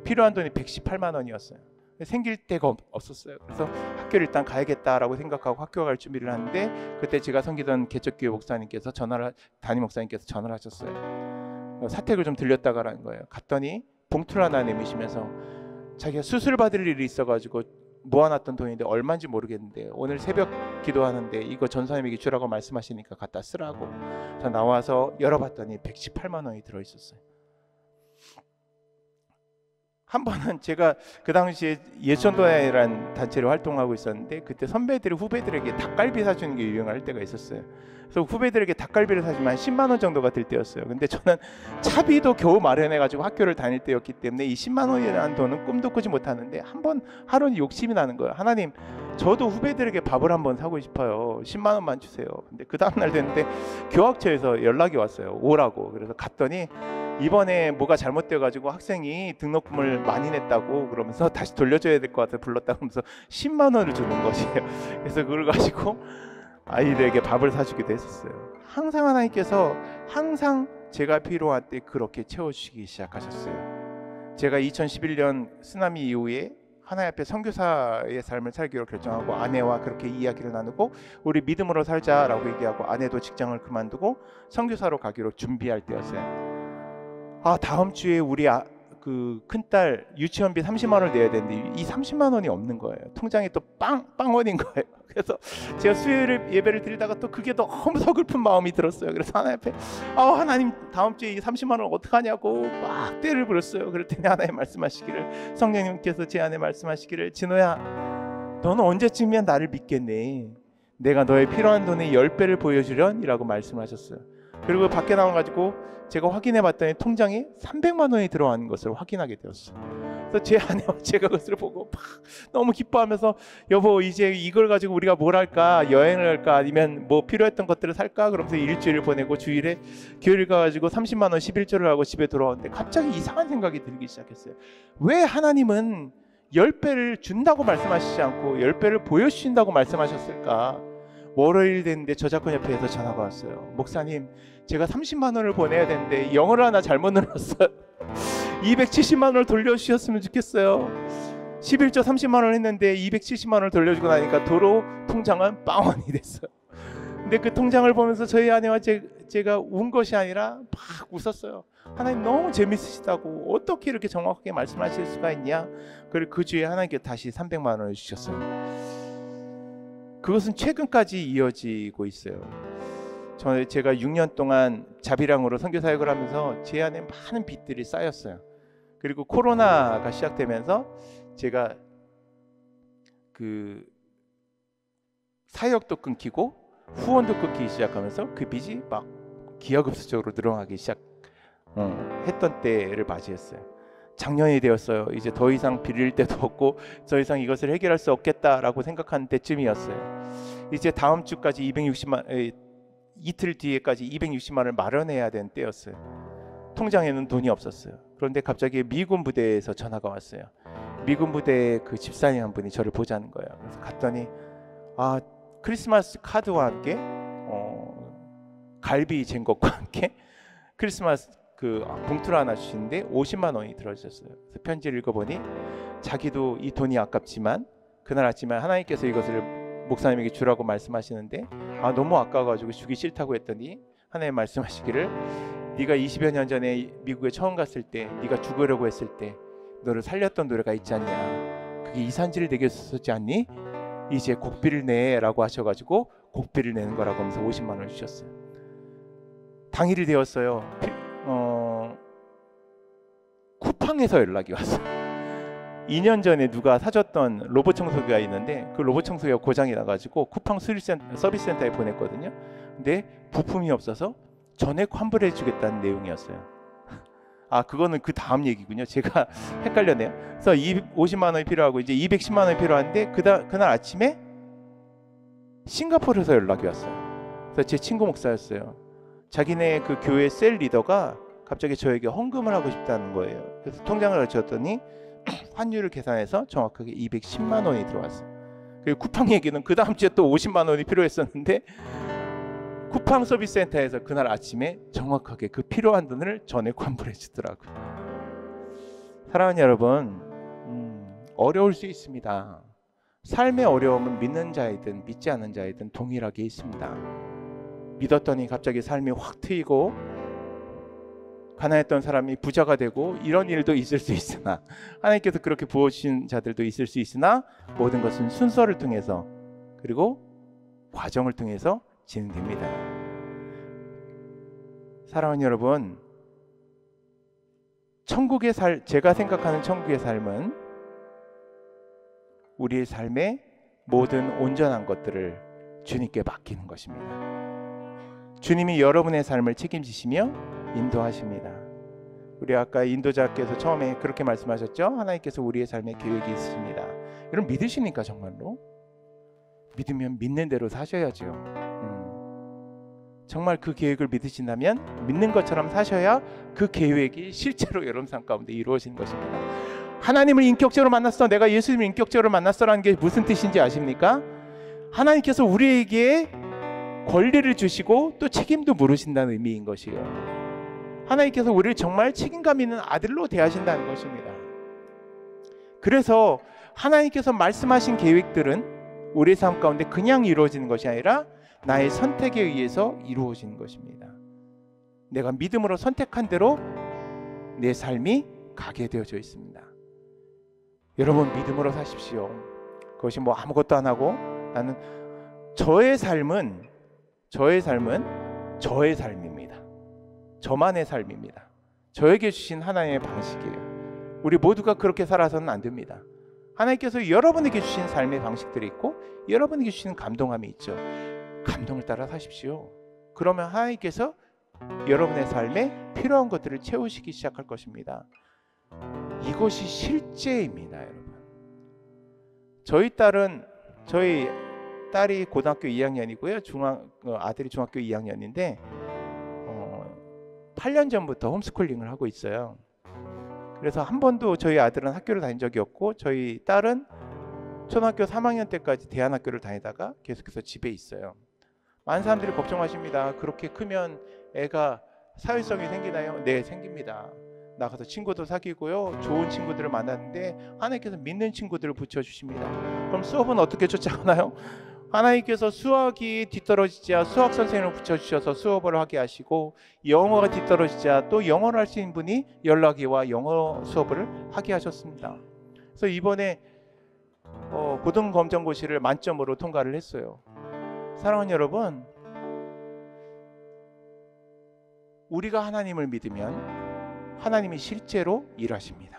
필요한 돈이 118만 원이었어요. 생길 데가 없었어요. 그래서 학교를 일단 가야겠다라고 생각하고 학교 갈 준비를 하는데 그때 제가 섬기던 개척교회 목사님께서 담임 목사님께서 전화를 하셨어요. 사택을 좀 들렸다가라는 거예요. 갔더니 봉투를 하나 내미시면서 자기가 수술 받을 일이 있어가지고 모아놨던 돈인데 얼마인지 모르겠는데 오늘 새벽 기도하는데 이거 전사님에게 주라고 말씀하시니까 갖다 쓰라고. 저 나와서 열어봤더니 118만 원이 들어있었어요. 한 번은 제가 그 당시에 예천도회라는 단체를 활동하고 있었는데 그때 선배들이 후배들에게 닭갈비 사주는 게 유행할 때가 있었어요. 그래서 후배들에게 닭갈비를 사주면 한 10만 원 정도가 들 때였어요. 근데 저는 차비도 겨우 마련해가지고 학교를 다닐 때였기 때문에 이 10만 원이라는 돈은 꿈도 꾸지 못하는데 한 번 하루는 욕심이 나는 거예요. 하나님 저도 후배들에게 밥을 한번 사고 싶어요. 10만 원만 주세요. 근데 그 다음날 됐는데 교학처에서 연락이 왔어요. 오라고. 그래서 갔더니 이번에 뭐가 잘못돼가지고 학생이 등록금을 많이 냈다고 그러면서 다시 돌려줘야 될 것 같아서 불렀다고 하면서 10만 원을 주는 것이에요. 그래서 그걸 가지고 아이들에게 밥을 사주기도 했었어요. 항상 하나님께서 항상 제가 필요할 때 그렇게 채워주시기 시작하셨어요. 제가 2011년 쓰나미 이후에 하나님 앞에 선교사의 삶을 살기로 결정하고 아내와 그렇게 이야기를 나누고 우리 믿음으로 살자라고 얘기하고 아내도 직장을 그만두고 선교사로 가기로 준비할 때였어요. 다음 주에 우리 그 큰딸 유치원비 30만 원을 내야 되는데 이 30만 원이 없는 거예요. 통장에 또 빵원인 거예요. 그래서 제가 수요일 예배를 드리다가 또 그게 너무 서글픈 마음이 들었어요. 그래서 하나님 앞에 하나님 다음 주에 이 30만 원 어떡하냐고 막 떼를 부렸어요. 그랬더니 하나님 말씀하시기를, 성령님께서 제 안에 말씀하시기를, 진호야 너는 언제쯤이면 나를 믿겠니? 내가 너의 필요한 돈의 10배를 보여주련 이라고 말씀하셨어요. 그리고 밖에 나와가지고 제가 확인해 봤더니 통장에 300만 원이 들어간 것을 확인하게 되었어요. 그래서 제 아내와 제가 그것을 보고 막 너무 기뻐하면서, 여보 이제 이걸 가지고 우리가 뭘 할까? 여행을 할까? 아니면 뭐 필요했던 것들을 살까? 그러면서 일주일을 보내고 주일에 교회를 가가지고 30만 원 11조를 하고 집에 돌아왔는데 갑자기 이상한 생각이 들기 시작했어요. 왜 하나님은 10배를 준다고 말씀하시지 않고 10배를 보여주신다고 말씀하셨을까? 월요일 됐는데 저작권 협회에서 전화가 왔어요. 목사님, 제가 30만 원을 보내야 되는데 영어를 하나 잘못 눌렀어요. 270만 원을 돌려주셨으면 좋겠어요. 11조 30만 원을 했는데 270만 원을 돌려주고 나니까 도로 통장은 빵원이 됐어요. 근데 그 통장을 보면서 저희 아내와 제가 운 것이 아니라 막 웃었어요. 하나님 너무 재밌으시다고, 어떻게 이렇게 정확하게 말씀하실 수가 있냐. 그리고 그 주에 하나님께 다시 300만 원을 주셨어요. 그것은 최근까지 이어지고 있어요. 제가 6년 동안 자비랑으로 선교 사역을 하면서 제 안에 많은 빚들이 쌓였어요. 그리고 코로나가 시작되면서 제가 그 사역도 끊기고 후원도 끊기기 시작하면서 그 빚이 막 기하급수적으로 늘어나기 했던 때를 맞이했어요. 작년이 되었어요. 이제 더 이상 빌릴 데도 없고 더 이상 이것을 해결할 수 없겠다라고 생각한 때쯤이었어요. 이제 다음 주까지 이틀 뒤에까지 260만 원을 마련해야 되는 때였어요. 통장에는 돈이 없었어요. 그런데 갑자기 미군 부대에서 전화가 왔어요. 미군 부대 그 집사님 한 분이 저를 보자는 거예요. 그래서 갔더니 크리스마스 카드와 함께 갈비 쟁 것과 함께 크리스마스 그 봉투를 하나 주시는데 50만 원이 들어있었어요. 그래서 편지를 읽어보니 자기도 이 돈이 아깝지만 그날 아침에 하나님께서 이것을 목사님에게 주라고 말씀하시는데 너무 아까워가지고 주기 싫다고 했더니 하나님 말씀하시기를, 네가 20여 년 전에 미국에 처음 갔을 때 네가 죽으려고 했을 때 너를 살렸던 노래가 있지 않냐, 그게 이산지를 내게 썼지 않니? 이제 곡비를 내라고 하셔가지고 곡비를 내는 거라고 하면서 50만 원을 주셨어요. 당일이 되었어요. 쿠팡에서 연락이 왔어요. 2년 전에 누가 사줬던 로봇 청소기가 있는데 그 로봇 청소기가 고장이 나가지고 쿠팡 서비스 센터에 보냈거든요. 근데 부품이 없어서 전액 환불해 주겠다는 내용이었어요. 그거는 그 다음 얘기군요. 제가 헷갈렸네요. 그래서 50만 원이 필요하고 이제 210만 원이 필요한데 그날 아침에 싱가포르에서 연락이 왔어요. 그래서 제 친구 목사였어요. 자기네 그 교회 셀 리더가 갑자기 저에게 헌금을 하고 싶다는 거예요. 그래서 통장을 가르쳤더니 환율을 계산해서 정확하게 210만 원이 들어왔어요. 그리고 쿠팡 얘기는 그 다음 주에 또 50만 원이 필요했었는데 쿠팡 서비스 센터에서 그날 아침에 정확하게 그 필요한 돈을 전액 환불해 주더라고요. 사랑하는 여러분, 어려울 수 있습니다. 삶의 어려움은 믿는 자이든 믿지 않는 자이든 동일하게 있습니다. 믿었더니 갑자기 삶이 확 트이고 가난했던 사람이 부자가 되고 이런 일도 있을 수 있으나, 하나님께서 그렇게 부어주신 자들도 있을 수 있으나, 모든 것은 순서를 통해서 그리고 과정을 통해서 진행됩니다. 사랑하는 여러분, 제가 생각하는 천국의 삶은 우리의 삶의 모든 온전한 것들을 주님께 맡기는 것입니다. 주님이 여러분의 삶을 책임지시며 인도하십니다. 우리 아까 인도자께서 처음에 그렇게 말씀하셨죠? 하나님께서 우리의 삶에 계획이 있으십니다. 여러분 믿으십니까? 정말로? 믿으면 믿는 대로 사셔야죠. 정말 그 계획을 믿으신다면 믿는 것처럼 사셔야 그 계획이 실제로 여러분 삶 가운데 이루어지는 것입니다. 하나님을 인격적으로 만났어, 내가 예수님을 인격적으로 만났어라는 게 무슨 뜻인지 아십니까? 하나님께서 우리에게 권리를 주시고 또 책임도 물으신다는 의미인 것이에요. 하나님께서 우리를 정말 책임감 있는 아들로 대하신다는 것입니다. 그래서 하나님께서 말씀하신 계획들은 우리의 삶 가운데 그냥 이루어지는 것이 아니라 나의 선택에 의해서 이루어지는 것입니다. 내가 믿음으로 선택한 대로 내 삶이 가게 되어져 있습니다. 여러분 믿음으로 사십시오. 그것이 뭐 아무것도 안 하고 나는 저의 삶은 저의 삶입니다. 저만의 삶입니다. 저에게 주신 하나님의 방식이에요. 우리 모두가 그렇게 살아서는 안 됩니다. 하나님께서 여러분에게 주신 삶의 방식들이 있고 여러분에게 주시는 감동함이 있죠. 감동을 따라 사십시오. 그러면 하나님께서 여러분의 삶에 필요한 것들을 채우시기 시작할 것입니다. 이것이 실제입니다, 여러분. 저희 딸이 고등학교 2학년이고요. 아들이 중학교 2학년인데 8년 전부터 홈스쿨링을 하고 있어요. 그래서 한 번도 저희 아들은 학교를 다닌 적이 없고 저희 딸은 초등학교 3학년 때까지 대안학교를 다니다가 계속해서 집에 있어요. 많은 사람들이 걱정하십니다. 그렇게 크면 애가 사회성이 생기나요? 네, 생깁니다. 나가서 친구도 사귀고요. 좋은 친구들을 만났는데 하나님께서 믿는 친구들을 붙여주십니다. 그럼 수업은 어떻게 쫓아가나요? 하나님께서 수학이 뒤떨어지자 수학 선생님을 붙여주셔서 수업을 하게 하시고 영어가 뒤떨어지자 또 영어를 할 수 있는 분이 연락이와 영어 수업을 하게 하셨습니다. 그래서 이번에 고등검정고시를 만점으로 통과를 했어요. 사랑하는 여러분, 우리가 하나님을 믿으면 하나님이 실제로 일하십니다.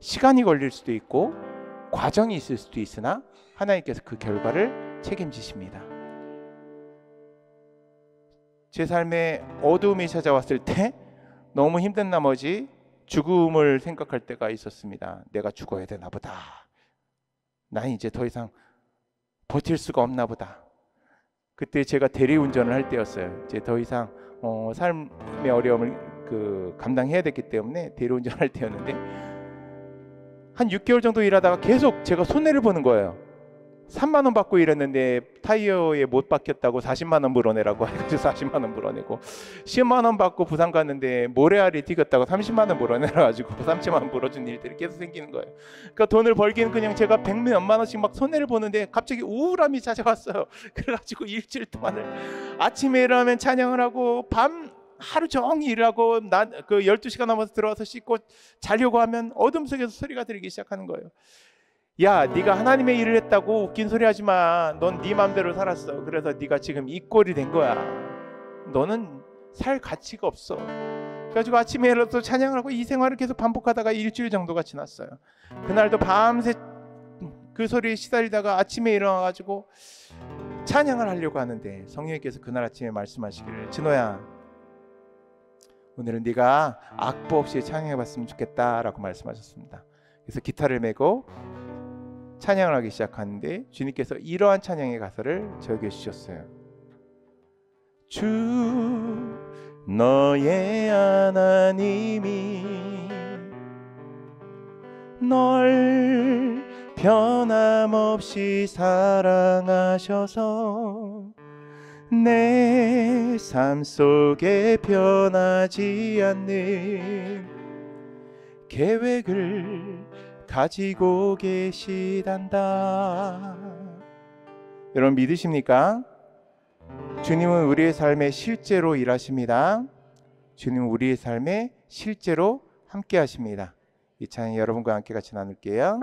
시간이 걸릴 수도 있고 과정이 있을 수도 있으나 하나님께서 그 결과를 책임지십니다. 제 삶에 어두움이 찾아왔을 때 너무 힘든 나머지 죽음을 생각할 때가 있었습니다. 내가 죽어야 되나 보다. 난 이제 더 이상 버틸 수가 없나 보다. 그때 제가 대리운전을 할 때였어요. 이제 더 이상 삶의 어려움을 감당해야 됐기 때문에 대리운전을 할 때였는데 한 6개월 정도 일하다가 계속 제가 손해를 보는 거예요. 3만 원 받고 일했는데 타이어에 못 박혔다고 40만 원 물어내라고 해가지고 40만 원 물어내고 10만 원 받고 부산 갔는데 모래알이 튀겼다고 30만 원 물어내가지고 30만 원 물어준 일들이 계속 생기는 거예요. 그러니까 돈을 벌기는 그냥 제가 100몇만 원씩 막 손해를 보는데 갑자기 우울함이 찾아왔어요. 그래가지고 일주일 동안을 아침에 일어나면 찬양을 하고 하루 종일 일하고 12시가 넘어서 들어와서 씻고 자려고 하면 어둠 속에서 소리가 들리기 시작하는 거예요. 야, 네가 하나님의 일을 했다고 웃긴 소리 하지 마. 넌 네 맘대로 살았어. 그래서 네가 지금 이 꼴이 된 거야. 너는 살 가치가 없어. 그래가지고 아침에 일어나서 찬양을 하고 이 생활을 계속 반복하다가 일주일 정도가 지났어요. 그날도 밤새 그 소리에 시달리다가 아침에 일어나가지고 찬양을 하려고 하는데 성령님께서 그날 아침에 말씀하시기를, 진호야, 오늘은 네가 악보 없이 찬양해봤으면 좋겠다라고 말씀하셨습니다. 그래서 기타를 메고 찬양을 하기 시작하는데 주님께서 이러한 찬양의 가사를 저에게 주셨어요. 주 너의 하나님이 널 변함없이 사랑하셔서 내 삶 속에 변하지 않는 계획을 가지고 계시단다. 여러분 믿으십니까? 주님은 우리의 삶에 실제로 일하십니다. 주님은 우리의 삶에 실제로 함께 하십니다. 이 찬양 여러분과 함께 같이 나눌게요.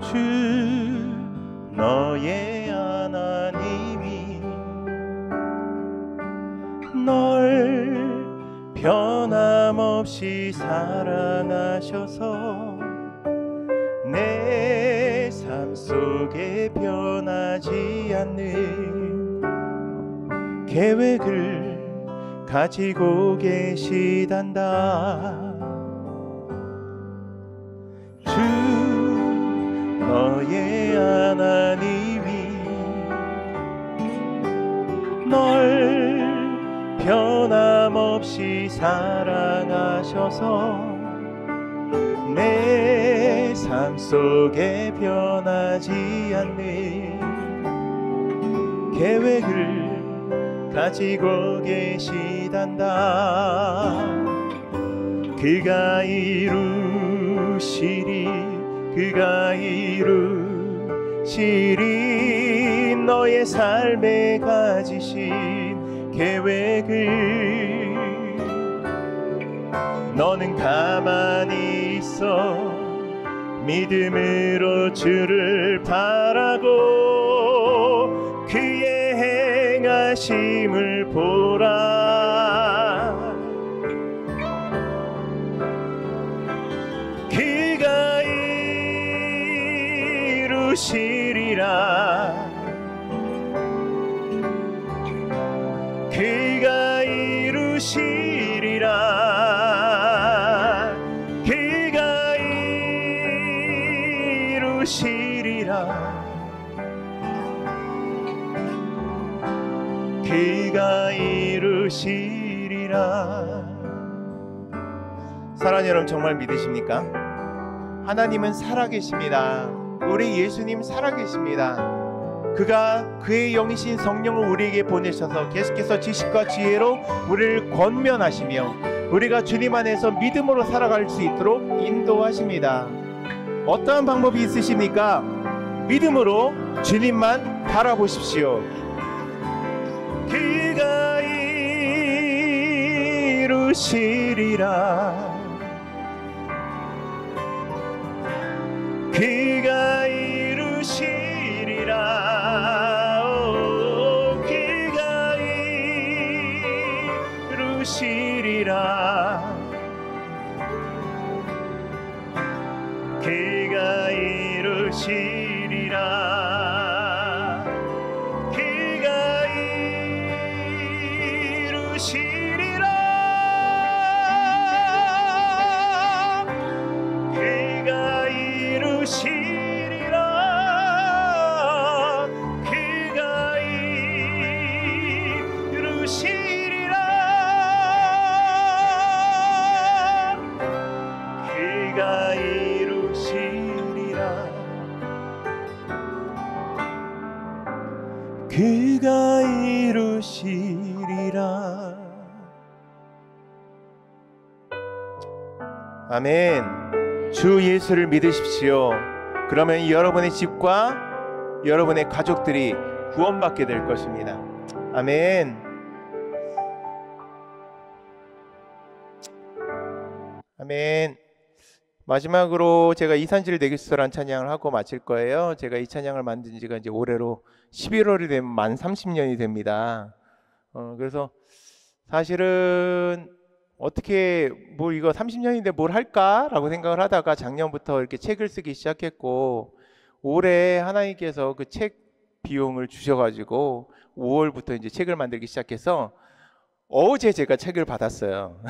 주 너의 하나님이 널 변함없이 사랑하셔서 내 삶 속에 변하지 않는 계획을 가지고 계시단다. 너의 하나님이 널 변함없이 사랑하셔서 내 삶 속에 변하지 않는 계획을 가지고 계시단다. 그가 이루시리, 그가 이루시리. 너의 삶에 가지신 계획을 너는 가만히 있어 믿음으로 주를 바라고 그의 행하심을 보라. 그가 이루시리라. 그가 이루시리라. 그가 이루시리라. 그가 이루시리라. 사랑하는 여러분, 정말 믿으십니까? 하나님은 살아계십니다. 우리 예수님 살아계십니다. 그가 그의 영이신 성령을 우리에게 보내셔서 계속해서 지식과 지혜로 우리를 권면하시며 우리가 주님 안에서 믿음으로 살아갈 수 있도록 인도하십니다. 어떠한 방법이 있으십니까? 믿음으로 주님만 바라보십시오. 그가 이루시리라. 그가 이루시리라. 그가 이루시리라. 그가 이루시리라. 그가 이루시리라. 그가 이루시리라. 그가 이루시리라. 그가 이루시리라. 그가 이루시리라. 아멘. 주 예수를 믿으십시오. 그러면 여러분의 집과 여러분의 가족들이 구원받게 될 것입니다. 아멘. 아멘. 마지막으로 제가 이산질 내기수라는 찬양을 하고 마칠 거예요. 제가 이 찬양을 만든 지가 이제 올해로 11월이 되면 만 30년이 됩니다. 그래서 사실은 어떻게 뭐 이거 30년인데 뭘 할까라고 생각을 하다가 작년부터 이렇게 책을 쓰기 시작했고, 올해 하나님께서 그 책 비용을 주셔가지고 5월부터 이제 책을 만들기 시작해서 어제 제가 책을 받았어요.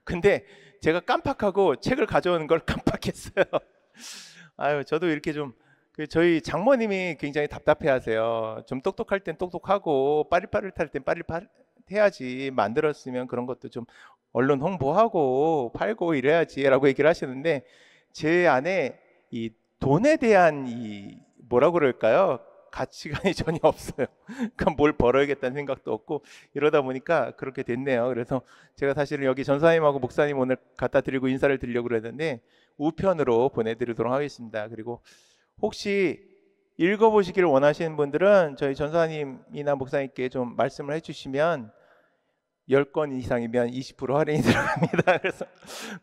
근데 제가 깜빡하고 책을 가져오는 걸 깜빡했어요. 아유, 저도 이렇게 좀 저희 장모님이 굉장히 답답해하세요. 좀 똑똑할 땐 똑똑하고 빠릿빠릿할 땐 빠릿빠릿해야지, 만들었으면 그런 것도 좀 언론 홍보하고 팔고 이래야지라고 얘기를 하시는데, 제 안에 이 돈에 대한 이 뭐라고 그럴까요? 가치관이 전혀 없어요. 그럼 뭘 벌어야겠다는 생각도 없고 이러다 보니까 그렇게 됐네요. 그래서 제가 사실은 여기 전사님하고 목사님 오늘 갖다 드리고 인사를 드리려고 그랬는데 우편으로 보내드리도록 하겠습니다. 그리고 혹시 읽어보시기를 원하시는 분들은 저희 전사님이나 목사님께 좀 말씀을 해주시면 10건 이상이면 20% 할인이 들어갑니다. 그래서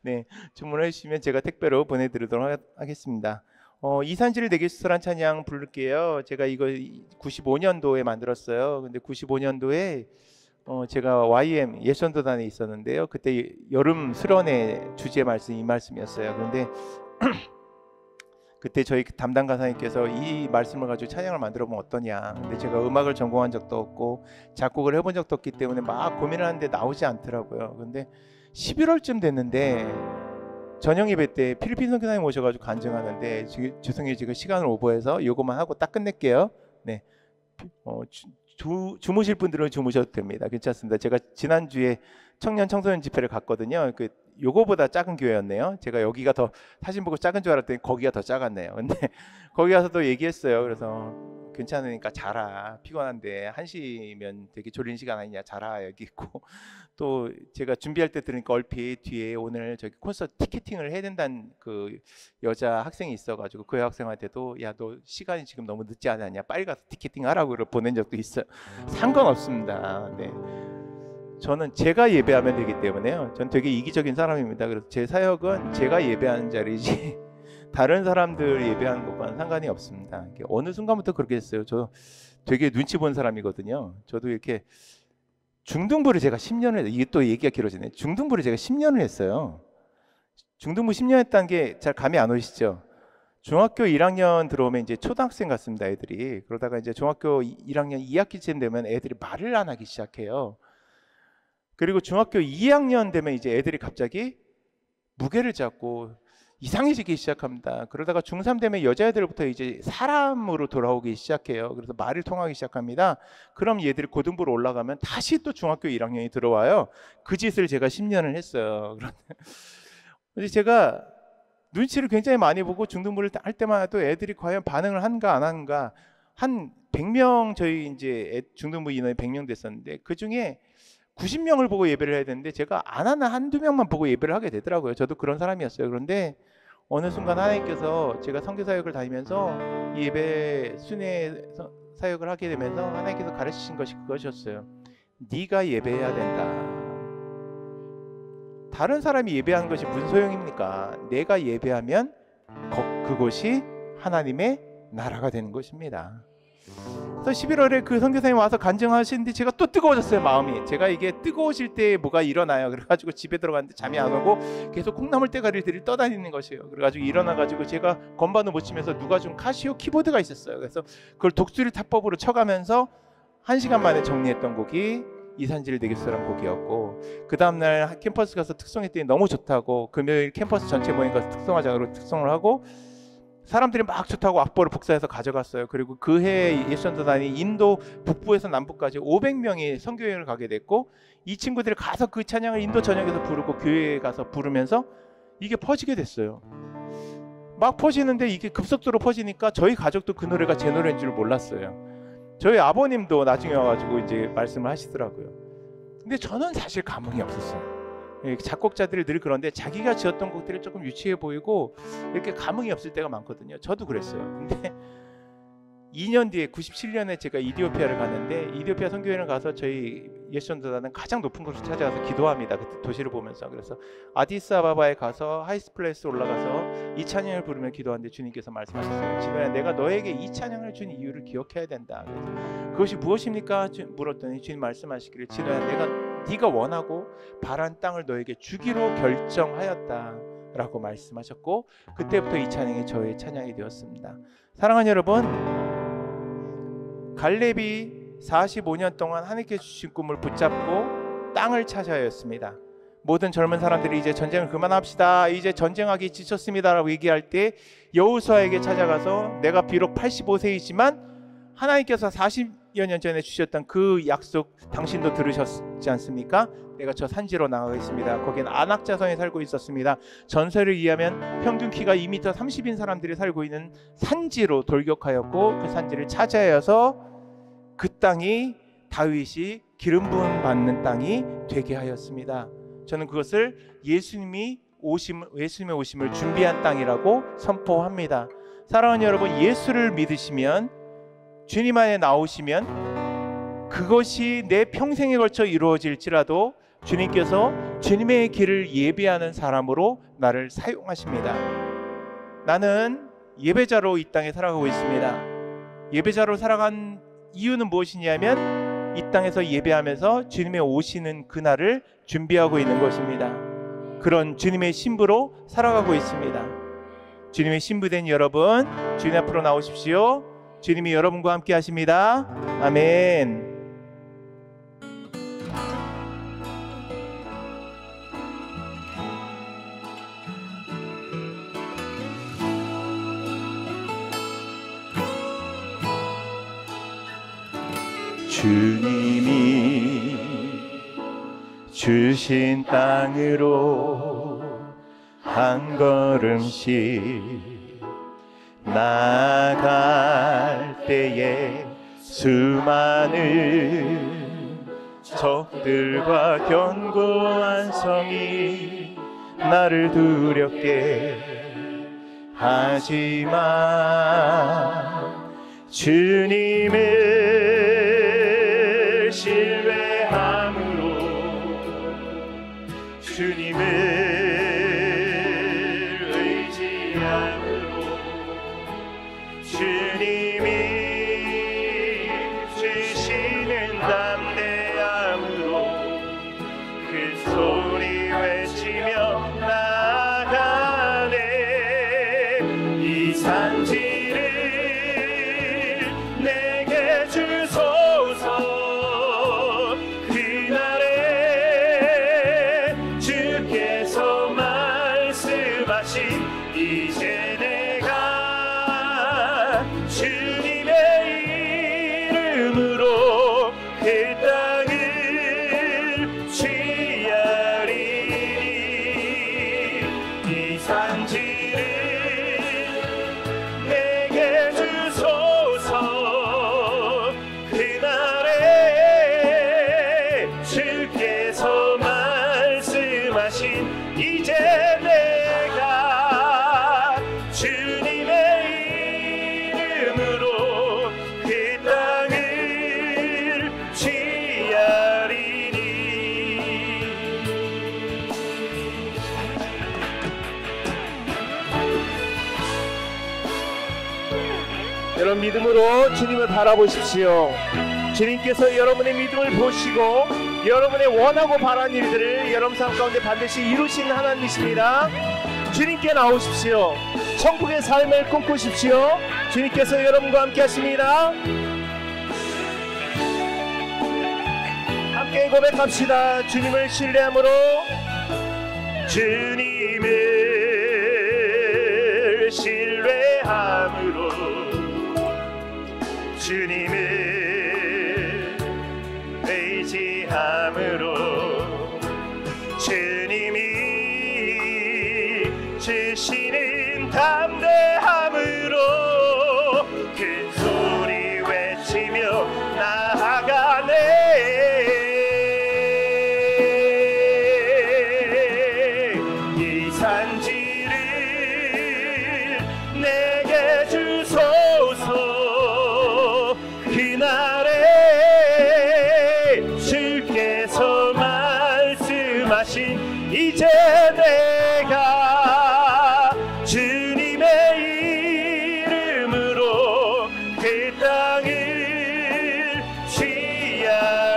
네, 주문해 주시면 제가 택배로 보내드리도록 하겠습니다. 이산질 내기수란 찬양 부를게요. 제가 이거 95년도에 만들었어요. 근데 95년도에 제가 YM 예선도단에 있었는데요. 그때 여름 수련회 주제 말씀 이 말씀이었어요. 그런데 그때 저희 담당 가사님께서 이 말씀을 가지고 찬양을 만들어 보면 어떠냐. 근데 제가 음악을 전공한 적도 없고 작곡을 해본 적도 없기 때문에 막 고민을 하는데 나오지 않더라고요. 근데 11월쯤 됐는데 저녁 예배 때 필리핀 선교사님 오셔가지고 간증하는데, 죄송해요, 제가 시간을 오버해서 요것만 하고 딱 끝낼게요. 네, 주무실 분들은 주무셔도 됩니다. 괜찮습니다. 제가 지난주에 청년 청소년 집회를 갔거든요. 그 요거보다 작은 교회였네요. 제가 여기가 더 사진 보고 작은 줄 알았더니 거기가 더 작았네요. 근데 거기 가서도 얘기했어요. 그래서 괜찮으니까 자라. 피곤한데 1시면 되게 졸린 시간 아니냐. 자라. 여기 있고. 또 제가 준비할 때 들으니까 얼핏 뒤에 오늘 저기 콘서트 티켓팅을 해야 된다는 그 여자 학생이 있어가지고 그 학생한테도 야, 너 시간이 지금 너무 늦지 않았냐. 빨리 가서 티켓팅 하라고 보낸 적도 있어요. 상관없습니다. 네. 저는 제가 예배하면 되기 때문에요. 전 되게 이기적인 사람입니다. 그래서 제 사역은 제가 예배하는 자리지 다른 사람들 예배하는 것과는 상관이 없습니다. 어느 순간부터 그렇게 했어요. 저 되게 눈치 본 사람이거든요. 저도 이렇게 중등부를 제가 10년을 했어요. 이게 또 얘기가 길어지네. 중등부를 제가 10년을 했어요. 중등부 10년 했다는 게 잘 감이 안 오시죠? 중학교 1학년 들어오면 이제 초등학생 같습니다, 애들이. 그러다가 이제 중학교 1학년 2학기쯤 되면 애들이 말을 안 하기 시작해요. 그리고 중학교 2학년 되면 이제 애들이 갑자기 무게를 잡고 이상해지기 시작합니다. 그러다가 중3 되면 여자애들부터 이제 사람으로 돌아오기 시작해요. 그래서 말을 통하기 시작합니다. 그럼 얘들이 고등부로 올라가면 다시 또 중학교 1학년이 들어와요. 그 짓을 제가 10년을 했어요. 그런데 제가 눈치를 굉장히 많이 보고 중등부를 할 때마다 또 애들이 과연 반응을 하는가 안 하는가. 한 100명 저희 이제 중등부 인원이 100명 됐었는데 그 중에 90명을 보고 예배를 해야 되는데 제가 안 하는 한두 명만 보고 예배를 하게 되더라고요. 저도 그런 사람이었어요. 그런데 어느 순간 하나님께서 제가 선교사역을 다니면서 예배 순회 사역을 하게 되면서 하나님께서 가르치신 것이 그것이었어요. 네가 예배해야 된다. 다른 사람이 예배하는 것이 무슨 소용입니까? 내가 예배하면 그것이 하나님의 나라가 되는 것입니다. 그래서 11월에 그 선교사님 와서 간증하시는데 제가 또 뜨거워졌어요. 마음이. 제가 이게 뜨거워질 때 뭐가 일어나요. 그래가지고 집에 들어갔는데 잠이 안 오고 계속 콩나물 대가리들이 떠다니는 것이에요. 그래가지고 일어나가지고 제가 건반을 못 치면서 누가 준 카시오 키보드가 있었어요. 그래서 그걸 독수리 타법으로 쳐가면서 1시간 만에 정리했던 곡이 이산질 내겠어라는 곡이었고, 그 다음날 캠퍼스 가서 특송했더니 너무 좋다고 금요일 캠퍼스 전체 모임 가서 특송하자고 특송을 하고 사람들이 막 좋다고 악보를 복사해서 가져갔어요. 그리고 그 해에 예수전도단이 인도 북부에서 남부까지 500명이 선교여행을 가게 됐고, 이 친구들이 가서 그 찬양을 인도 전역에서 부르고 교회에 가서 부르면서 이게 퍼지게 됐어요. 막 퍼지는데 이게 급속도로 퍼지니까 저희 가족도 그 노래가 제 노래인 줄 몰랐어요. 저희 아버님도 나중에 와가지고 이제 말씀을 하시더라고요. 근데 저는 사실 감흥이 없었어요. 작곡자들이 늘 그런데 자기가 지었던 곡들이 조금 유치해 보이고 이렇게 감흥이 없을 때가 많거든요. 저도 그랬어요. 근데 2년 뒤에 97년에 제가 이디오피아를 갔는데, 이디오피아 선교회를 가서 저희 예수전도단은 가장 높은 곳을 찾아가서 기도합니다. 그때 도시를 보면서. 그래서 아디스아바바에 가서 하이스트 플레이스 올라가서 이 찬양을 부르며 기도하는데 주님께서 말씀하셨어요. 진호야, 내가 너에게 이 찬양을 준 이유를 기억해야 된다. 그래서 그것이 무엇입니까? 물었더니 주님 말씀하시기를, 진호야, 내가 네가 원하고 바란 땅을 너에게 주기로 결정하였다 라고 말씀하셨고, 그때부터 이 찬양이 저의 찬양이 되었습니다. 사랑하는 여러분, 갈렙이 45년 동안 하나님께 주신 꿈을 붙잡고 땅을 차지하여 했습니다. 모든 젊은 사람들이 이제 전쟁을 그만합시다, 이제 전쟁하기 지쳤습니다 라고 얘기할 때 여호수아에게 찾아가서 내가 비록 85세이지만 하나님께서 40여 년 전에 주셨던 그 약속 당신도 들으셨지 않습니까? 내가 저 산지로 나가겠습니다. 거기는 안악자성이 살고 있었습니다. 전설에 의하면 평균 키가 2m 30인 사람들이 살고 있는 산지로 돌격하였고, 그 산지를 차지하여서 그 땅이 다윗이 기름 부음 받는 땅이 되게 하였습니다. 저는 그것을 예수님의 오심을 준비한 땅이라고 선포합니다. 사랑하는 여러분, 예수를 믿으시면, 주님 안에 나오시면 그것이 내 평생에 걸쳐 이루어질지라도 주님께서 주님의 길을 예배하는 사람으로 나를 사용하십니다. 나는 예배자로 이 땅에 살아가고 있습니다. 예배자로 살아간 이유는 무엇이냐면 이 땅에서 예배하면서 주님의 오시는 그날을 준비하고 있는 것입니다. 그런 주님의 신부로 살아가고 있습니다. 주님의 신부된 여러분, 주님 앞으로 나오십시오. 주님이 여러분과 함께 하십니다. 아멘. 주님이 주신 땅으로 한 걸음씩 나아갈 때에 수많은 적들과 견고한 성이 나를 두렵게 하지만 주님을 신뢰함으로 주님을 의지함으로 주님이 주시는 담대함으로 그 소리 외치며 나아가네. 이 산지를 내게 주소서. 그날에 주께서 말씀하신 이제 내가 주님의 이름으로 그 땅을 취하리니. 이 산지를 내게 주소서. 그날에 주께서 말씀하신 이제 내가 주님의 이름으로 그 땅을 취하리니. 여러분 믿음으로 주님을 바라보십시오. 주님께서 여러분의 믿음을 보시고 여러분의 원하고 바라는 일들을 여러분 삶 가운데 반드시 이루시는 하나님이십니다. 주님께 나오십시오. 천국의 삶을 꿈꾸십시오. 주님께서 여러분과 함께 하십니다. 함께 고백합시다. 주님을 신뢰함으로 주님을 신뢰함으로 주님을 의지함으로 주님이 주시는 담대함으로 큰 소리 외치며 나아가네. 이 산지를 내게 주소서. 그날에 주께서 말씀하신 이제 내가 주님의 이름으로 그 땅을 취하리니.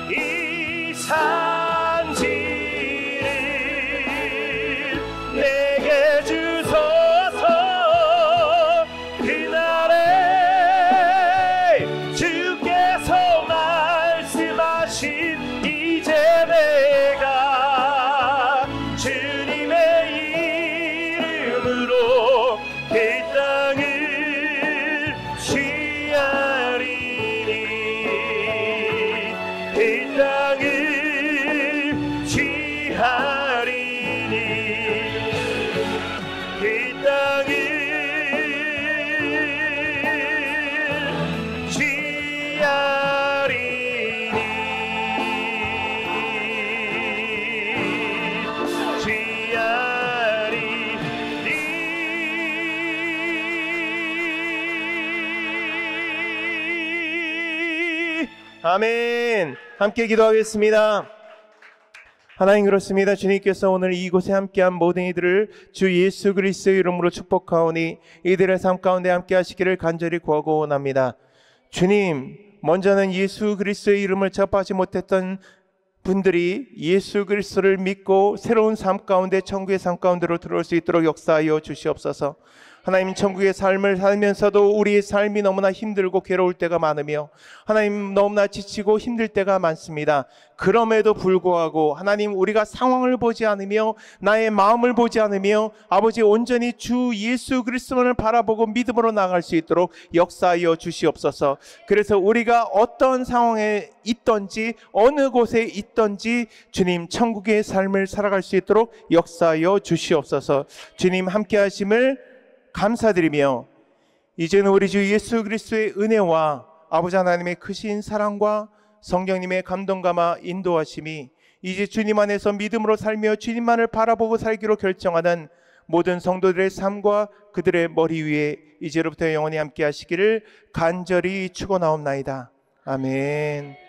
이 산지를 내게 주소서. 그날에 주께서 말씀하신 이제 내가 주님의 이름으로 그 땅을 취하리니. 그 땅을 취하리니. 그 땅을 취하리니. 취하리니. 아멘. 함께 기도하겠습니다. 하나님, 그렇습니다. 주님께서 오늘 이곳에 함께한 모든 이들을 주 예수 그리스도의 이름으로 축복하오니 이들의 삶 가운데 함께 하시기를 간절히 구하고 원합니다. 주님, 먼저는 예수 그리스도의 이름을 접하지 못했던 분들이 예수 그리스도를 믿고 새로운 삶 가운데 천국의 삶 가운데로 들어올 수 있도록 역사하여 주시옵소서. 하나님 천국의 삶을 살면서도 우리의 삶이 너무나 힘들고 괴로울 때가 많으며 하나님 너무나 지치고 힘들 때가 많습니다. 그럼에도 불구하고 하나님 우리가 상황을 보지 않으며 나의 마음을 보지 않으며 아버지 온전히 주 예수 그리스도를 바라보고 믿음으로 나아갈 수 있도록 역사하여 주시옵소서. 그래서 우리가 어떤 상황에 있든지 어느 곳에 있든지 주님 천국의 삶을 살아갈 수 있도록 역사하여 주시옵소서. 주님 함께 하심을 감사드리며 이제는 우리 주 예수 그리스도의 은혜와 아버지 하나님의 크신 사랑과 성령님의 감동감화 인도하심이 이제 주님 안에서 믿음으로 살며 주님만을 바라보고 살기로 결정하는 모든 성도들의 삶과 그들의 머리 위에 이제로부터 영원히 함께 하시기를 간절히 축원하옵나이다. 아멘.